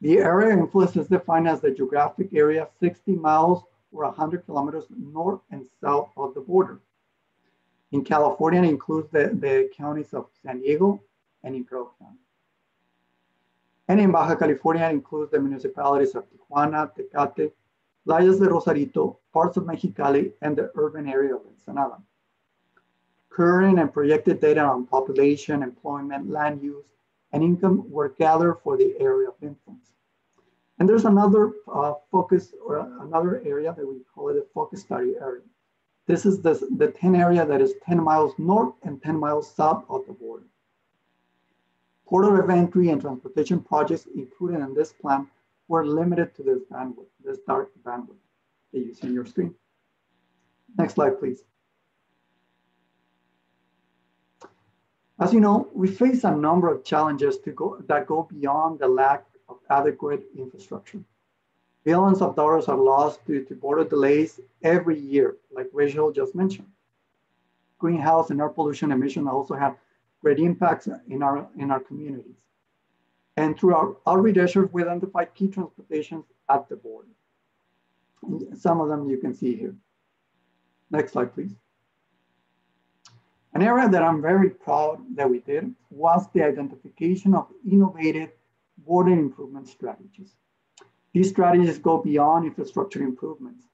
The area of influence is defined as the geographic area 60 miles or 100 kilometers north and south of the border. In California, it includes the counties of San Diego and Imperial County. And in Baja California, it includes the municipalities of Tijuana, Tecate, Playas de Rosarito, parts of Mexicali, and the urban area of Ensenada. Current and projected data on population, employment, land use, and income were gathered for the area of influence. And there's another focus, or another area that we call it a focus study area. This is the 10 area that is 10 miles north and 10 miles south of the border. Port of entry and transportation projects included in this plan were limited to this bandwidth, this dark bandwidth that you see on your screen. Next slide, please. As you know, we face a number of challenges that go beyond the lack of adequate infrastructure. Billions of dollars are lost due to border delays every year, like Rachel just mentioned. Greenhouse and air pollution emissions also have great impacts in our communities. And through our outreach efforts, we identified key transportations at the border. And some of them you can see here. Next slide, please. An area that I'm very proud that we did was the identification of innovative border improvement strategies. These strategies go beyond infrastructure improvements.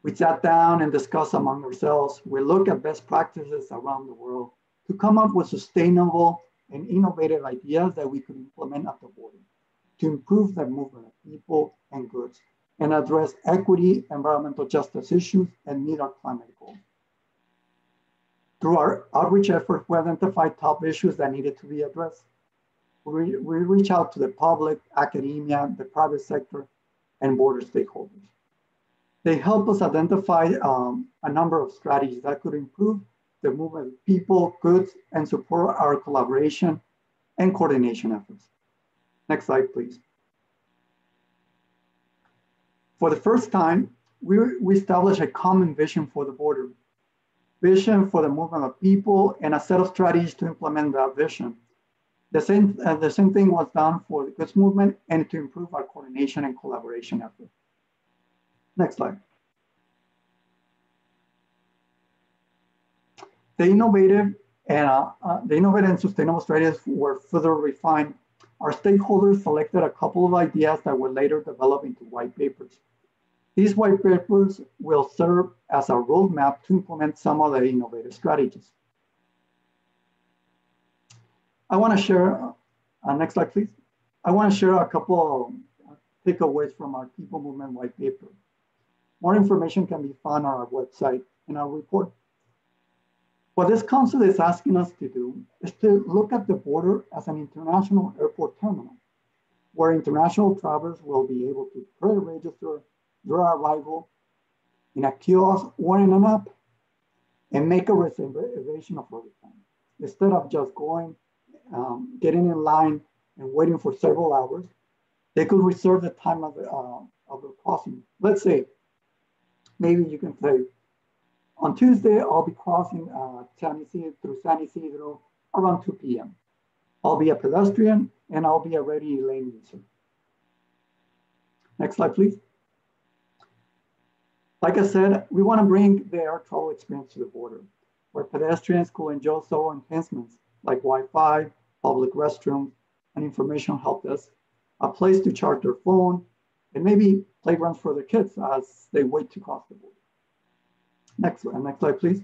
We sat down and discussed among ourselves. We look at best practices around the world to come up with sustainable and innovative ideas that we could implement at the border to improve the movement of people and goods and address equity, environmental justice issues, and meet our climate goals. Through our outreach efforts, we identified top issues that needed to be addressed. We reach out to the public, academia, the private sector, and border stakeholders. They help us identify a number of strategies that could improve the movement of people, goods, and support our collaboration and coordination efforts. Next slide, please. For the first time, we established a common vision for the border, vision for the movement of people, and a set of strategies to implement that vision. The same thing was done for the goods movement and to improve our coordination and collaboration efforts. Next slide. The innovative and sustainable strategies were further refined. Our stakeholders selected a couple of ideas that were later developed into white papers. These white papers will serve as a roadmap to implement some of the innovative strategies. I want to share, next slide, please. I want to share a couple of takeaways from our People Movement white paper. More information can be found on our website in our report. What this council is asking us to do is to look at the border as an international airport terminal, where international travelers will be able to pre-register their arrival in a kiosk or in an app and make a reservation of everything. Instead of just going, getting in line and waiting for several hours, they could reserve the time of the crossing. Let's say, maybe you can say, on Tuesday, I'll be crossing through San Isidro around 2 p.m. I'll be a pedestrian and I'll be a ready lane user. Next slide, please. Like I said, we want to bring the air travel experience to the border, where pedestrians could enjoy several enhancements like Wi-Fi, public restrooms, and information help desk, a place to charge their phone, and maybe playgrounds for their kids as they wait to cross the border. Next slide, please.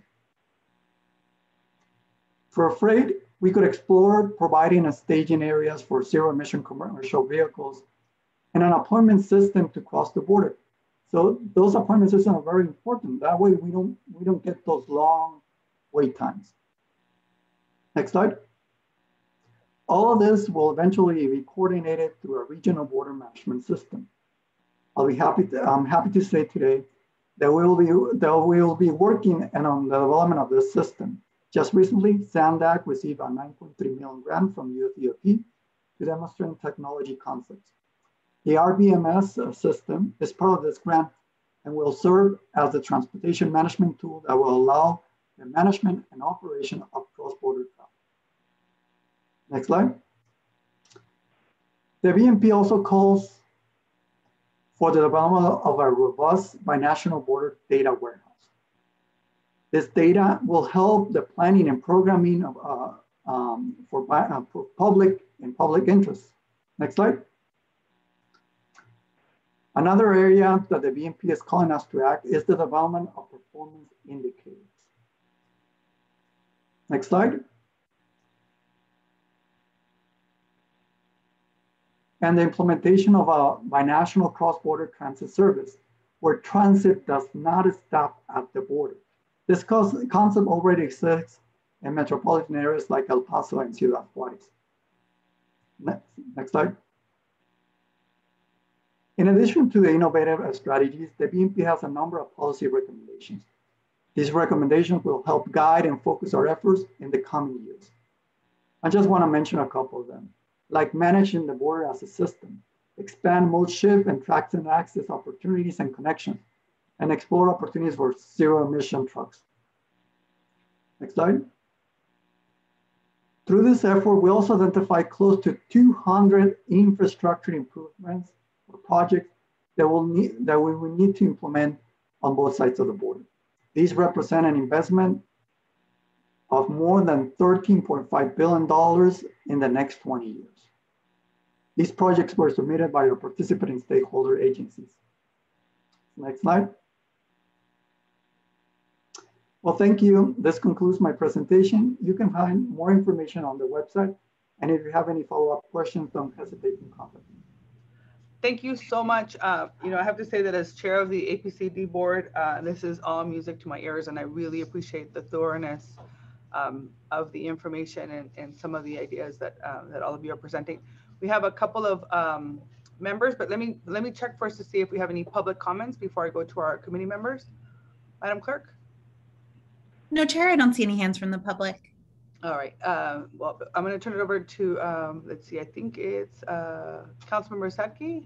For freight, We could explore providing a staging areas for zero emission commercial vehicles and an appointment system to cross the border. So those appointment systems are very important. That way we don't get those long wait times. Next slide. All of this will eventually be coordinated through a regional border management system. I'm happy to say today that we will be working on the development of this system. Just recently, SANDAG received a $9.3 million grant from USDOT to demonstrate technology concepts. The RBMS system is part of this grant and will serve as the transportation management tool that will allow the management and operation of cross-border travel. Next slide. The BMP also calls for the development of a robust binational border data warehouse. This data will help the planning and programming of, for public and public interest. Next slide. Another area that the BMP is calling us to act is the development of performance indicators. Next slide. And the implementation of a binational cross-border transit service where transit does not stop at the border. This concept already exists in metropolitan areas like El Paso and Ciudad Juarez. Next slide. In addition to the innovative strategies, the BMP has a number of policy recommendations. These recommendations will help guide and focus our efforts in the coming years. I just want to mention a couple of them, like managing the border as a system, expand mode shift and transit access opportunities and connections, and explore opportunities for zero emission trucks. Next slide. Through this effort, we also identified close to 200 infrastructure improvements or projects that we will need to implement on both sides of the border. These represent an investment of more than $13.5 billion in the next 20 years. These projects were submitted by our participating stakeholder agencies. Next slide. Well, thank you. This concludes my presentation. You can find more information on the website. And if you have any follow-up questions, don't hesitate to contact me. Thank you so much. I have to say that as chair of the APCD board, this is all music to my ears, and I really appreciate the thoroughness of the information and some of the ideas that all of you are presenting. We have a couple of members, but let me check first to see if we have any public comments before I go to our committee members. Madam Clerk? No, Chair, I don't see any hands from the public. All right. Well, I'm going to turn it over to, let's see, I think it's Councilmember Sadke.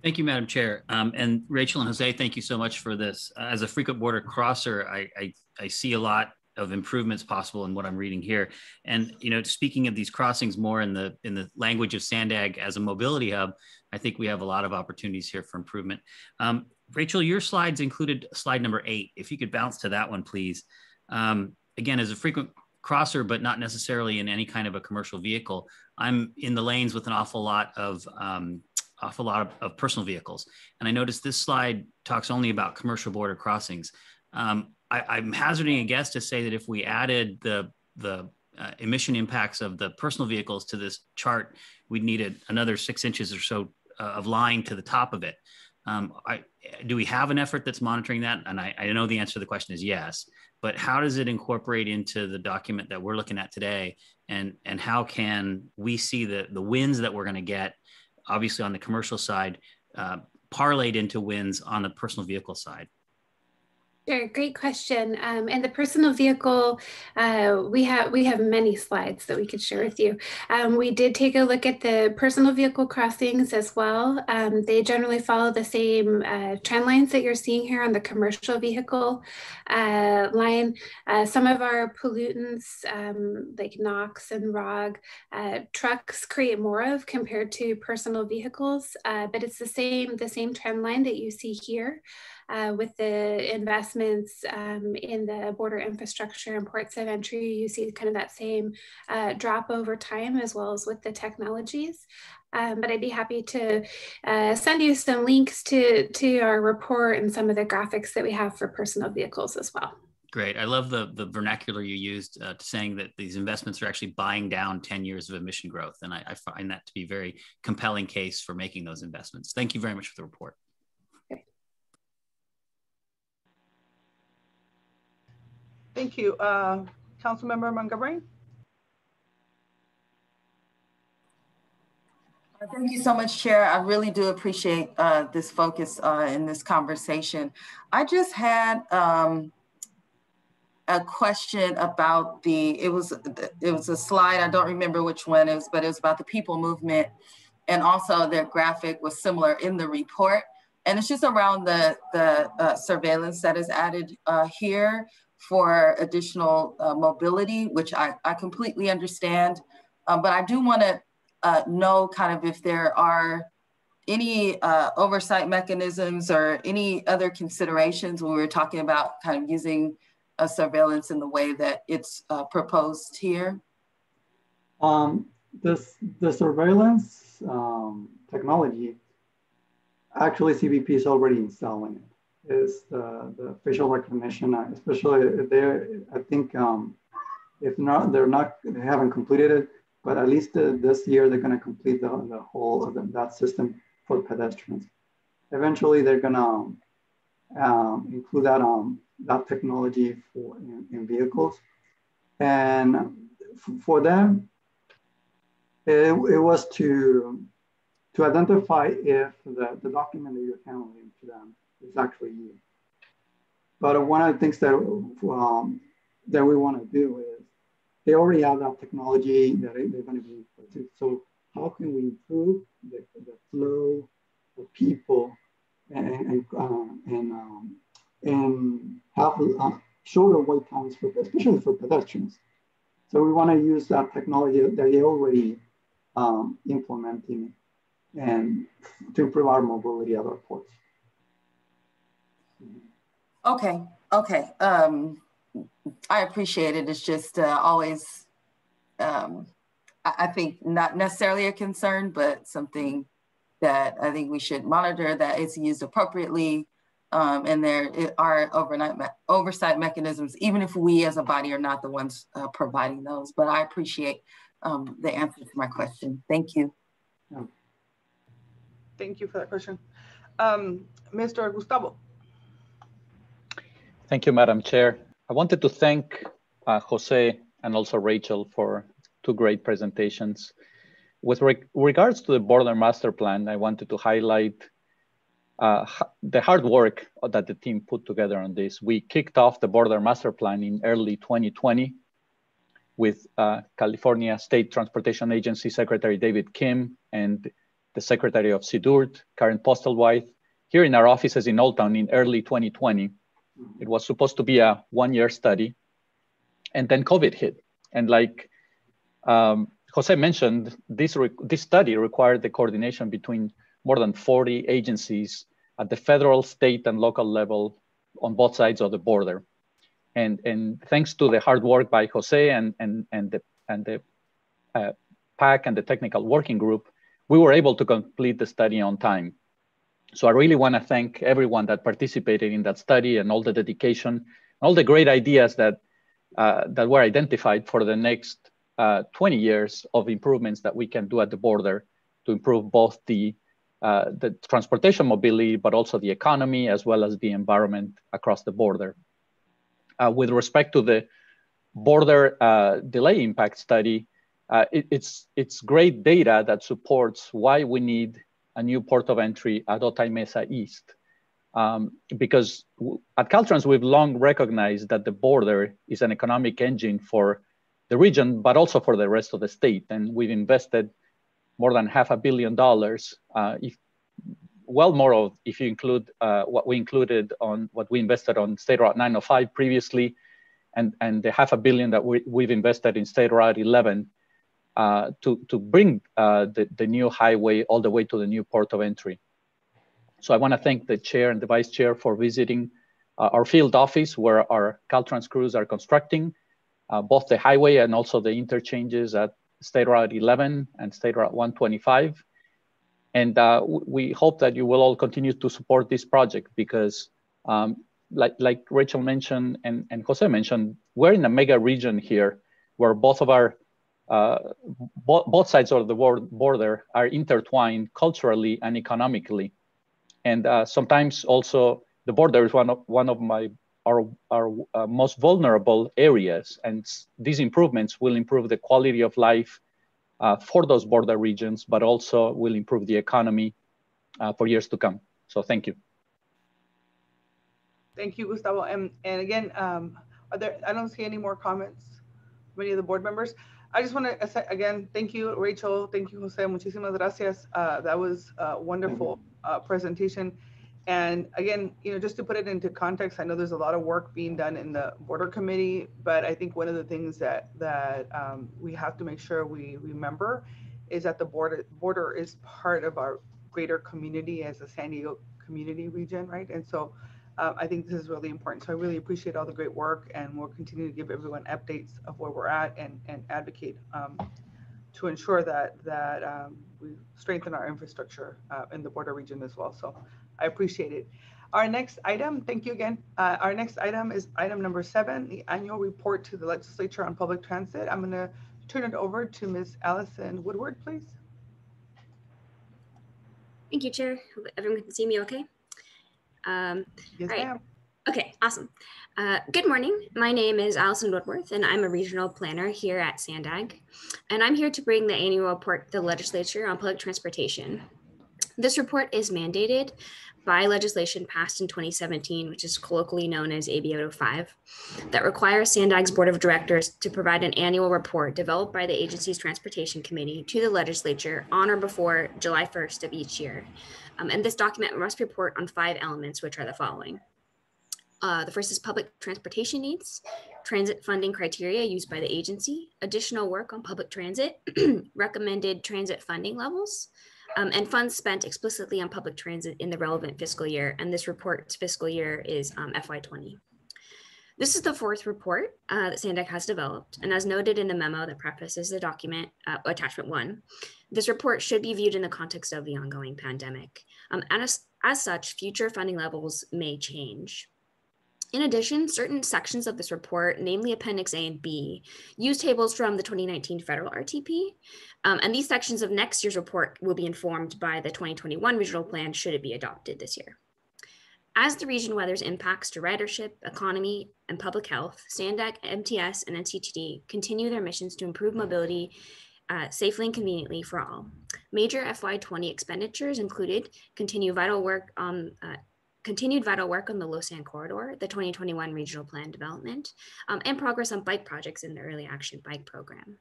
Thank you, Madam Chair. And Rachel and Jose, thank you so much for this. As a frequent border crosser, I see a lot of improvements possible in what I'm reading here. And speaking of these crossings more in the language of Sandag as a mobility hub, I think we have a lot of opportunities here for improvement. Rachel, your slides included slide number 8. If you could bounce to that one, please. Again, as a frequent crosser, but not necessarily in any kind of a commercial vehicle, I'm in the lanes with an awful lot of personal vehicles. And I noticed this slide talks only about commercial border crossings. I'm hazarding a guess to say that if we added the emission impacts of the personal vehicles to this chart, we'd need another 6 inches or so of line to the top of it. Do we have an effort that's monitoring that? And I know the answer to the question is yes, but how does it incorporate into the document that we're looking at today? And how can we see the wins that we're going to get, obviously on the commercial side, parlayed into wins on the personal vehicle side? Sure, great question. And the personal vehicle, we have many slides that we could share with you. We did take a look at the personal vehicle crossings as well. They generally follow the same trend lines that you're seeing here on the commercial vehicle line. Some of our pollutants, like NOx and ROG, trucks create more of compared to personal vehicles, but it's the same trend line that you see here. With the investments in the border infrastructure and ports of entry, you see kind of that same drop over time, as well as with the technologies. But I'd be happy to send you some links to our report and some of the graphics that we have for personal vehicles as well. Great. I love the vernacular you used saying that these investments are actually buying down 10 years of emission growth. And I find that to be a very compelling case for making those investments. Thank you very much for the report. Thank you. Councilmember Montgomery. Thank you so much, Chair. I really do appreciate this focus in this conversation. I just had a question about it was a slide, I don't remember which one it was, but it was about the people movement, and also their graphic was similar in the report. And it's just around the surveillance that is added here for additional mobility, which I completely understand. But I do want to know kind of if there are any oversight mechanisms or any other considerations when we're talking about kind of using surveillance in the way that it's proposed here. The surveillance technology, actually CBP is already installing it. Is the facial recognition, especially there, I think if not, they haven't completed it, but at least this year they're going to complete the whole of that system for pedestrians. Eventually they're going to include that technology in vehicles. And for them, it was to identify if the document that you're handling to them is actually you. But one of the things that we want to do is, they already have that technology that they're going to be implemented. So how can we improve the flow of people and have shorter wait times, especially for pedestrians? So we want to use that technology that they're already implementing and to improve our mobility at our ports. Okay. I appreciate it. It's just always, I think not necessarily a concern, but something that I think we should monitor, that it's used appropriately. And there are oversight mechanisms, even if we as a body are not the ones providing those. But I appreciate the answer to my question. Thank you. Thank you for that question. Mr. Gustavo. Thank you, Madam Chair. I wanted to thank Jose and also Rachel for two great presentations. With regards to the border master plan, I wanted to highlight the hard work that the team put together on this. We kicked off the border master plan in early 2020 with California State Transportation Agency Secretary David Kim and the Secretary of SIDURT, Karen Postlewhite, here in our offices in Old Town in early 2020. It was supposed to be a one-year study, and then COVID hit. And like Jose mentioned, this study required the coordination between more than 40 agencies at the federal, state, and local level on both sides of the border. And thanks to the hard work by Jose and the PAC and the technical working group, we were able to complete the study on time. So I really want to thank everyone that participated in that study and all the dedication, all the great ideas that were identified for the next 20 years of improvements that we can do at the border to improve both the transportation mobility, but also the economy, as well as the environment across the border. With respect to the border delay impact study, it's great data that supports why we need a new port of entry at Otay Mesa East. Because at Caltrans, we've long recognized that the border is an economic engine for the region, but also for the rest of the state. And we've invested more than $500 million, well more of if you include what we invested on State Route 905 previously, and the $500 million that we've invested in State Route 11 to bring the new highway all the way to the new port of entry. So I want to thank the chair and the vice chair for visiting our field office where our Caltrans crews are constructing both the highway and also the interchanges at State Route 11 and State Route 125. And we hope that you will all continue to support this project because like Rachel mentioned and Jose mentioned, we're in a mega region here where both of our both sides of the border are intertwined culturally and economically. And sometimes also the border is one of our most vulnerable areas. And these improvements will improve the quality of life for those border regions, but also will improve the economy for years to come. So thank you. Thank you, Gustavo. And again, I don't see any more comments from any of the board members. I just want to, again, thank you, Rachel. Thank you, Jose. Muchísimas gracias. That was a wonderful presentation. And again, just to put it into context, I know there's a lot of work being done in the border committee, but I think one of the things that we have to make sure we remember is that the border is part of our greater community as a San Diego community region, right? And so I think this is really important. So I really appreciate all the great work, and we'll continue to give everyone updates of where we're at and advocate to ensure that we strengthen our infrastructure in the border region as well. So I appreciate it. Our next item, thank you again. Our next item is item number 7, the annual report to the Legislature on public transit. I'm going to turn it over to Ms. Allison Woodward, please. Thank you, Chair. Hope everyone can see me okay. Yes, ma'am. Okay, awesome. Good morning. My name is Allison Woodworth, and I'm a regional planner here at Sandag. And I'm here to bring the annual report to the Legislature on public transportation. This report is mandated by legislation passed in 2017, which is colloquially known as AB 805, that requires Sandag's Board of Directors to provide an annual report developed by the agency's Transportation Committee to the Legislature on or before July 1st of each year. And this document must report on 5 elements, which are the following. The first is public transportation needs, transit funding criteria used by the agency, additional work on public transit, recommended transit funding levels, and funds spent explicitly on public transit in the relevant fiscal year. And this report's fiscal year is FY20. This is the 4th report that Sandag has developed. And as noted in the memo that prefaces the document, attachment 1, this report should be viewed in the context of the ongoing pandemic. And as such, future funding levels may change. In addition, certain sections of this report, namely Appendix A and B, use tables from the 2019 federal RTP. And these sections of next year's report will be informed by the 2021 regional plan should it be adopted this year. As the region weathers impacts to ridership, economy, and public health, Sandag, MTS, and NCTD continue their missions to improve mobility safely and conveniently for all. Major FY20 expenditures included continued vital work on the Lausanne Corridor, the 2021 Regional Plan Development, and progress on bike projects in the Early Action Bike Program.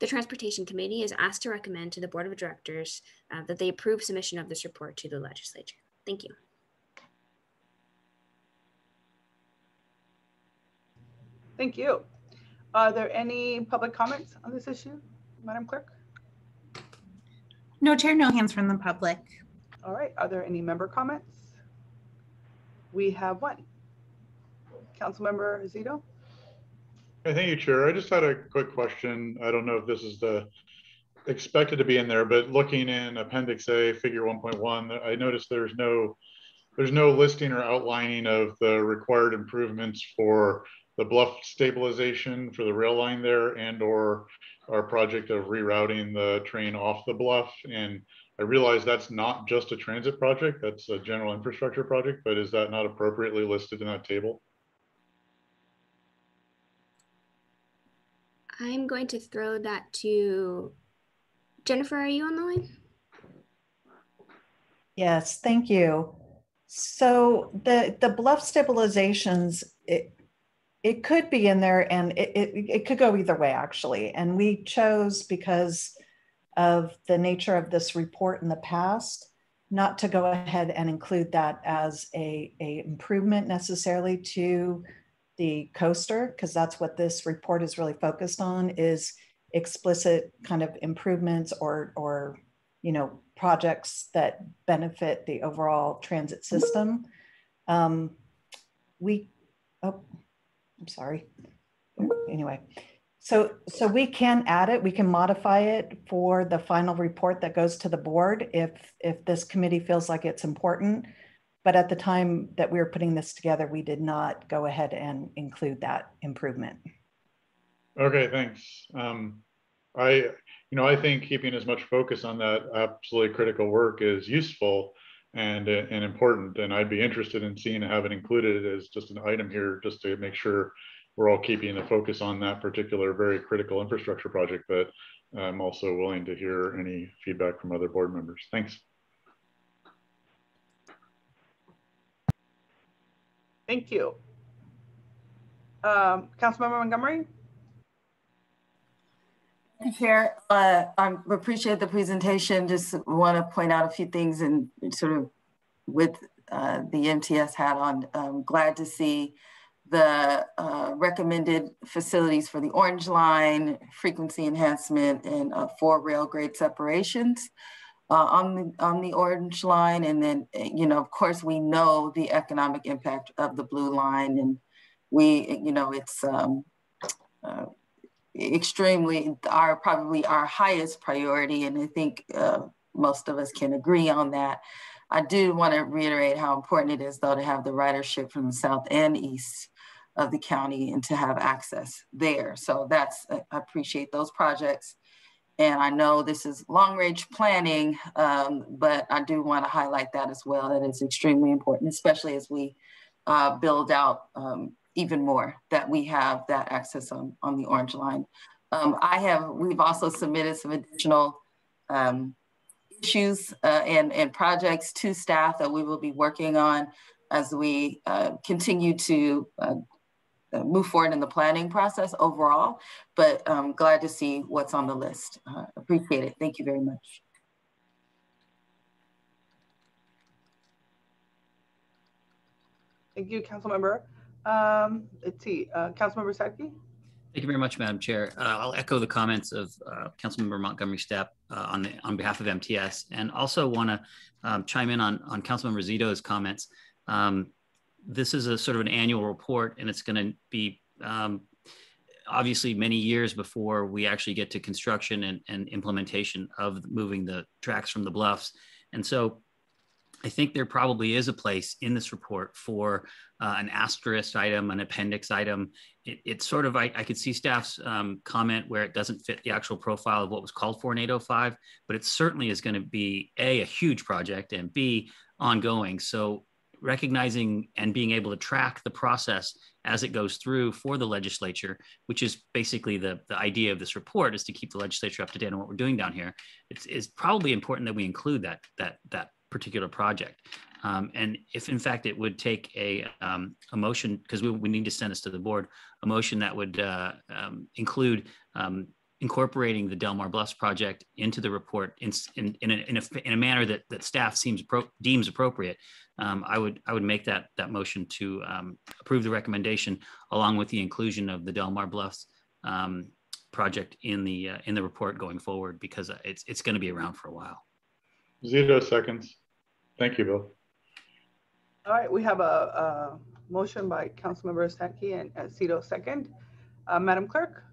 The Transportation Committee is asked to recommend to the Board of Directors that they approve submission of this report to the Legislature. Thank you. Thank you. Are there any public comments on this issue, Madam Clerk? No, Chair, no hands from the public. All right, are there any member comments? We have one. Councilmember Zito. Hey, thank you, Chair. I just had a quick question. I don't know if this is expected to be in there, but looking in Appendix A, Figure 1.1, I noticed there's no listing or outlining of the required improvements for the bluff stabilization for the rail line there, and or our project of rerouting the train off the bluff. And I realize that's not just a transit project, that's a general infrastructure project, but is that not appropriately listed in that table? I'm going to throw that to Jennifer. Are you on the line? Yes, thank you. So the bluff stabilizations, it could be in there, and it could go either way, actually. And we chose, because of the nature of this report in the past, not to go ahead and include that as a improvement necessarily to the coaster, because that's what this report is really focused on, is explicit kind of improvements or projects that benefit the overall transit system. I'm sorry. Anyway, so we can add it, we can modify it for the final report that goes to the board if this committee feels like it's important. But at the time that we were putting this together, we did not go ahead and include that improvement. Okay, thanks. I think keeping as much focus on that absolutely critical work is useful and important, and I'd be interested in seeing have it included as just an item here, just to make sure we're all keeping the focus on that particular very critical infrastructure project. But I'm also willing to hear any feedback from other board members. Thanks. Thank you. Councilmember Montgomery? Thank you, Chair. I appreciate the presentation. Just want to point out a few things and sort of with the MTS hat on. I'm glad to see the recommended facilities for the Orange Line, frequency enhancement, and 4 rail grade separations on the Orange Line. And then, of course, we know the economic impact of the Blue Line, and it's extremely probably our highest priority, and I think most of us can agree on that. I do want to reiterate how important it is, though, to have the ridership from the south and east of the county and to have access there. So I appreciate those projects. And I know this is long-range planning, but I do want to highlight that as well. That is extremely important, especially as we build out even more, that we have that access on the Orange Line. We've also submitted some additional issues and projects to staff that we will be working on as we continue to move forward in the planning process overall, but I'm glad to see what's on the list. Appreciate it. Thank you very much. Thank you, Councilmember. Let's see, Councilmember Sackey? Thank you very much, Madam Chair. I'll echo the comments of Councilmember Montgomery Stepp on behalf of MTS, and also want to chime in on Councilmember Zito's comments. This is a sort of an annual report, and it's going to be obviously many years before we actually get to construction and implementation of moving the tracks from the bluffs. And so I think there probably is a place in this report for an asterisk item, an appendix item. It's sort of, I could see staff's comment where it doesn't fit the actual profile of what was called for in 805, but it certainly is going to be a huge project, and B, ongoing. So recognizing and being able to track the process as it goes through for the legislature, which is basically the idea of this report, is to keep the legislature up to date on what we're doing down here. It's probably important that we include that particular project. And if in fact it would take a motion, because we need to send this to the board, a motion that would include incorporating the Del Mar Bluffs project into the report in a manner that staff deems appropriate. I would make that motion to approve the recommendation, along with the inclusion of the Del Mar Bluffs project in the report going forward, because it's going to be around for a while. Zito seconds. Thank you, Bill. All right, we have a motion by Councilmember Sackey and Zito second. Madam Clerk?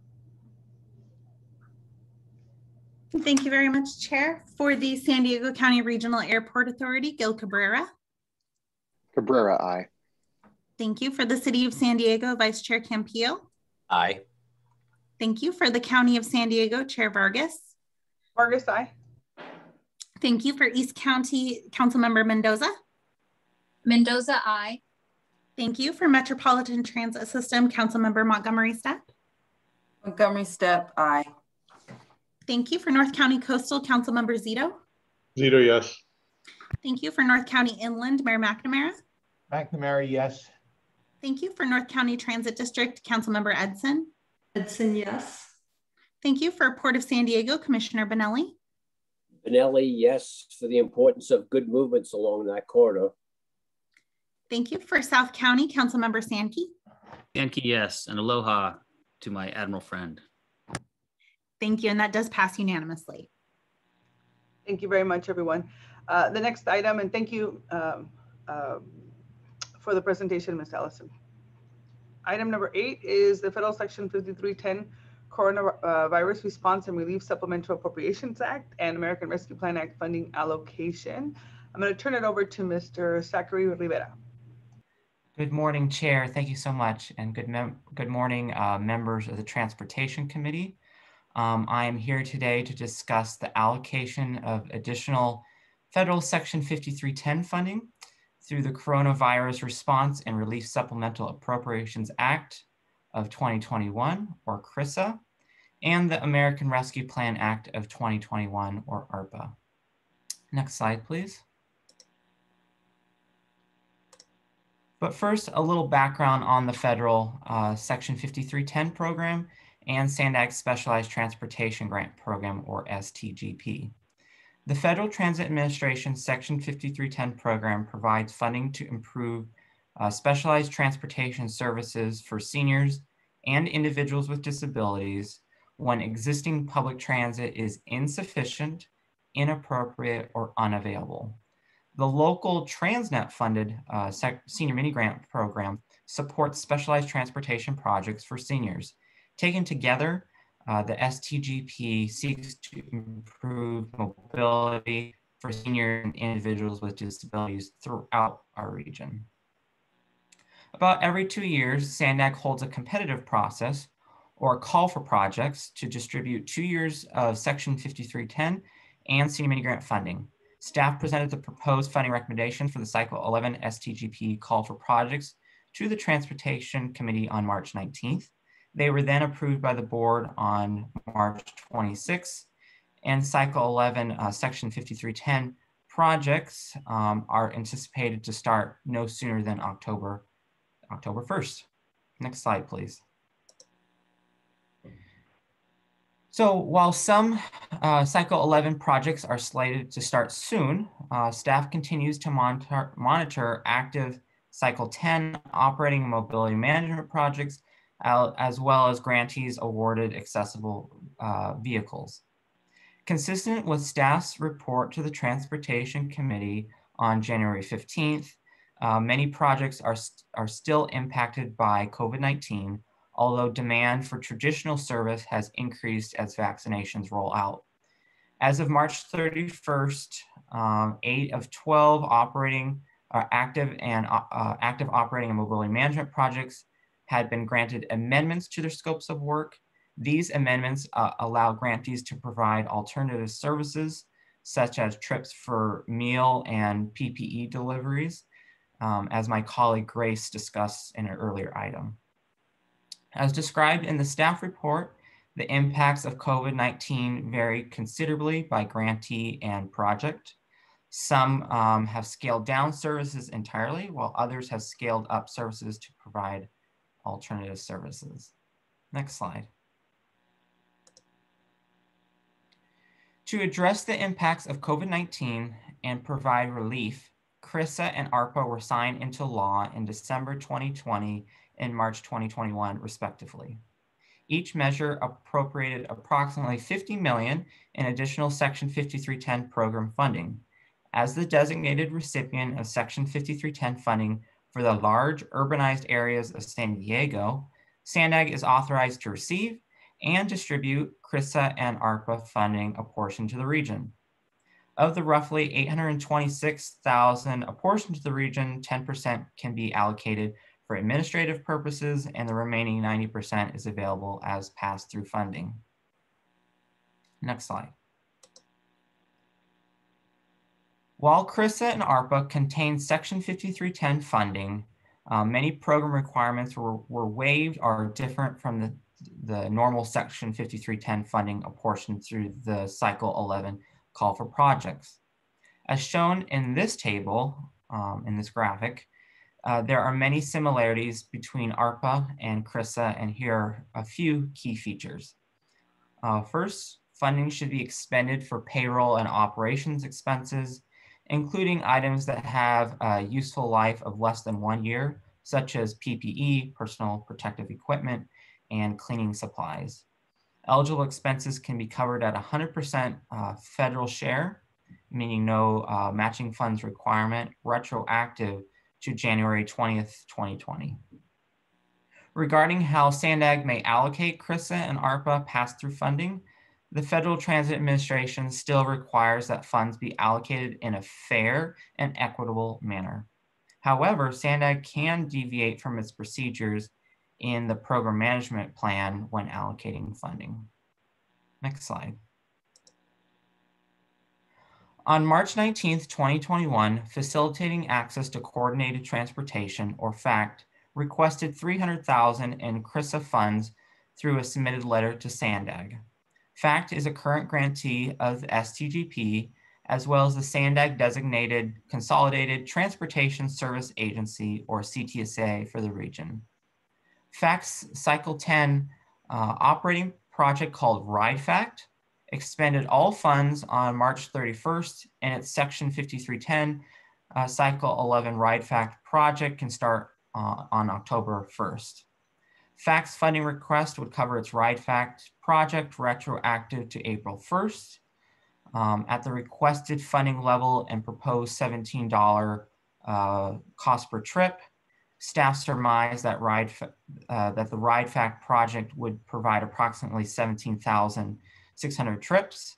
Thank you very much, Chair. For the San Diego County Regional Airport Authority, Gil Cabrera. Cabrera, aye. Thank you. For the City of San Diego, Vice Chair Campillo. Aye. Thank you. For the County of San Diego, Chair Vargas. Vargas, aye. Thank you. For East County, Councilmember Mendoza. Mendoza, aye. Thank you. For Metropolitan Transit System, Councilmember Montgomery Stepp. Montgomery Stepp, aye. Thank you. For North County Coastal, Councilmember Zito. Zito, yes. Thank you. For North County Inland, Mayor McNamara. McNamara, yes. Thank you. For North County Transit District, Councilmember Edson. Edson, yes. Thank you. For Port of San Diego, Commissioner Bonelli. Bonelli, yes, for the importance of good movements along that corridor. Thank you. For South County, Councilmember Sankey. Sankey, yes, and aloha to my Admiral friend. Thank you, and that does pass unanimously. Thank you very much, everyone. The next item, and thank you for the presentation, Ms. Allison. Item number 8 is the Federal Section 5310 Coronavirus Response and Relief Supplemental Appropriations Act and American Rescue Plan Act funding allocation. I'm going to turn it over to Mr. Zachary Rivera. Good morning, Chair. Thank you so much. And good morning, members of the Transportation Committee. I am here today to discuss the allocation of additional federal Section 5310 funding through the Coronavirus Response and Relief Supplemental Appropriations Act of 2021, or CRRSA, and the American Rescue Plan Act of 2021, or ARPA. Next slide, please. But first, a little background on the federal Section 5310 program and SANDAG's Specialized Transportation Grant Program, or STGP. The Federal Transit Administration Section 5310 program provides funding to improve specialized transportation services for seniors and individuals with disabilities when existing public transit is insufficient, inappropriate, or unavailable. The local Transnet-funded senior mini grant program supports specialized transportation projects for seniors. Taken together, the STGP seeks to improve mobility for senior and individuals with disabilities throughout our region. About every 2 years, SANDAG holds a competitive process or a call for projects to distribute 2 years of Section 5310 and senior mini grant funding. Staff presented the proposed funding recommendation for the Cycle 11 STGP call for projects to the Transportation Committee on March 19th. They were then approved by the board on March 26th, and Cycle 11 Section 5310 projects are anticipated to start no sooner than October 1st. Next slide, please. So while some Cycle 11 projects are slated to start soon, staff continues to monitor active Cycle 10 operating and mobility management projects, as well as grantees awarded accessible vehicles. Consistent with staff's report to the Transportation Committee on January 15th, many projects are still impacted by COVID-19, although demand for traditional service has increased as vaccinations roll out. As of March 31st, 8 of 12 active operating and mobility management projects had been granted amendments to their scopes of work. These amendments allow grantees to provide alternative services, such as trips for meal and PPE deliveries, as my colleague Grace discussed in an earlier item. As described in the staff report, the impacts of COVID-19 vary considerably by grantee and project. Some have scaled down services entirely, while others have scaled up services to provide alternative services. Next slide. To address the impacts of COVID-19 and provide relief, CRRSA and ARPA were signed into law in December 2020 and March 2021, respectively. Each measure appropriated approximately $50 million in additional Section 5310 program funding. As the designated recipient of Section 5310 funding for the large urbanized areas of San Diego, SANDAG is authorized to receive and distribute CRRSA and ARPA funding apportioned to the region. Of the roughly 826,000 apportioned to the region, 10% can be allocated for administrative purposes, and the remaining 90% is available as pass-through funding. Next slide. While CRRSA and ARPA contain Section 5310 funding, many program requirements were waived or are different from the normal Section 5310 funding apportioned through the Cycle 11 call for projects. As shown in this table, in this graphic, there are many similarities between ARPA and CRRSA, and here are a few key features. First, funding should be expended for payroll and operations expenses, including items that have a useful life of less than 1 year, such as PPE, personal protective equipment, and cleaning supplies. Eligible expenses can be covered at 100% federal share, meaning no matching funds requirement, retroactive to January 20th, 2020. Regarding how SANDAG may allocate CRRSA and ARPA pass-through funding, the Federal Transit Administration still requires that funds be allocated in a fair and equitable manner. However, SANDAG can deviate from its procedures in the program management plan when allocating funding. Next slide. On March 19th, 2021, Facilitating Access to Coordinated Transportation, or FACT, requested $300,000 in CRISA funds through a submitted letter to SANDAG. FACT is a current grantee of the STGP, as well as the SANDAG designated Consolidated Transportation Service Agency, or CTSA, for the region. FACT's Cycle 10 operating project called RideFact expended all funds on March 31st, and its Section 5310 Cycle 11 RideFact project can start on October 1st. FACT's funding request would cover its RideFact project retroactive to April 1st. At the requested funding level and proposed $17 cost per trip, staff surmise that the RideFact project would provide approximately 17,600 trips.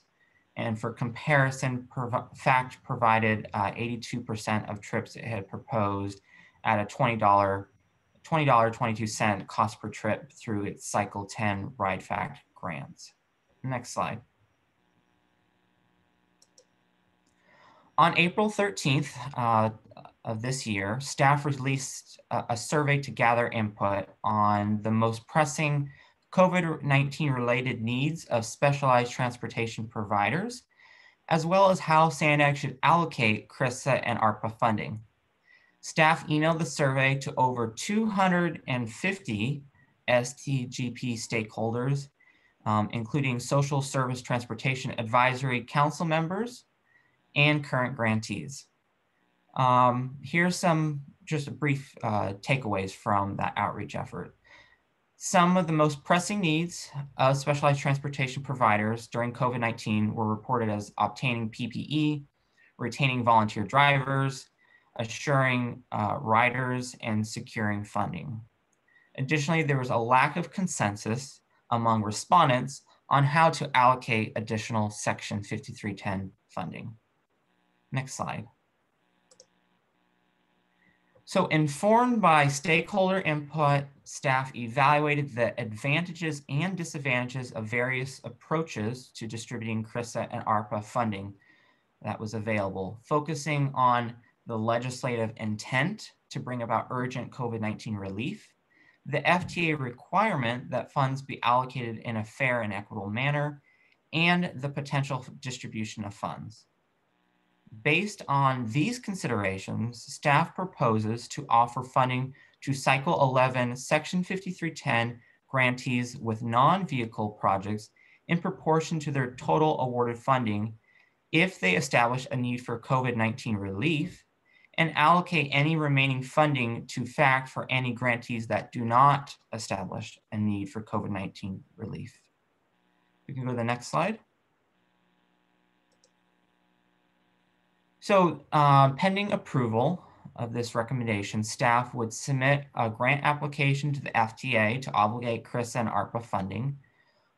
And for comparison, FACT provided 82% of trips it had proposed at a $20.22 cost per trip through its Cycle 10 RideFact grants. Next slide. On April 13th of this year, staff released a survey to gather input on the most pressing COVID-19 related needs of specialized transportation providers, as well as how SANDAG should allocate CRISA and ARPA funding. Staff emailed the survey to over 250 STGP stakeholders, including Social Service Transportation Advisory Council members and current grantees. Here's some just brief takeaways from that outreach effort. Some of the most pressing needs of specialized transportation providers during COVID-19 were reported as obtaining PPE, retaining volunteer drivers, assuring riders, and securing funding. Additionally, there was a lack of consensus among respondents on how to allocate additional Section 5310 funding. Next slide. So informed by stakeholder input, staff evaluated the advantages and disadvantages of various approaches to distributing CRISA and ARPA funding that was available, focusing on the legislative intent to bring about urgent COVID-19 relief, the FTA requirement that funds be allocated in a fair and equitable manner, and the potential distribution of funds. Based on these considerations, staff proposes to offer funding to Cycle 11 Section 5310 grantees with non-vehicle projects in proportion to their total awarded funding if they establish a need for COVID-19 relief, and allocate any remaining funding to FACT for any grantees that do not establish a need for COVID-19 relief. We can go to the next slide. So pending approval of this recommendation, staff would submit a grant application to the FTA to obligate CRISA and ARPA funding,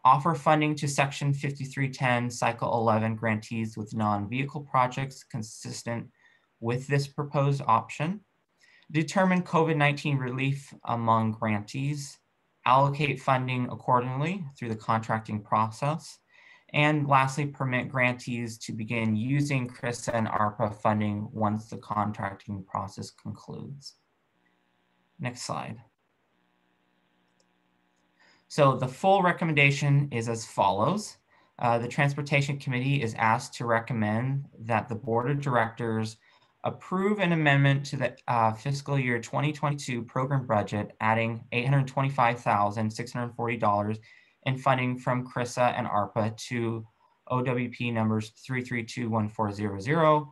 offer funding to Section 5310 Cycle 11 grantees with non-vehicle projects consistent with this proposed option, determine COVID-19 relief among grantees, allocate funding accordingly through the contracting process, and lastly, permit grantees to begin using CRISA and ARPA funding once the contracting process concludes. Next slide. So the full recommendation is as follows. The Transportation Committee is asked to recommend that the Board of Directors approve an amendment to the fiscal year 2022 program budget, adding $825,640 in funding from CRISA and ARPA to OWP numbers 3321400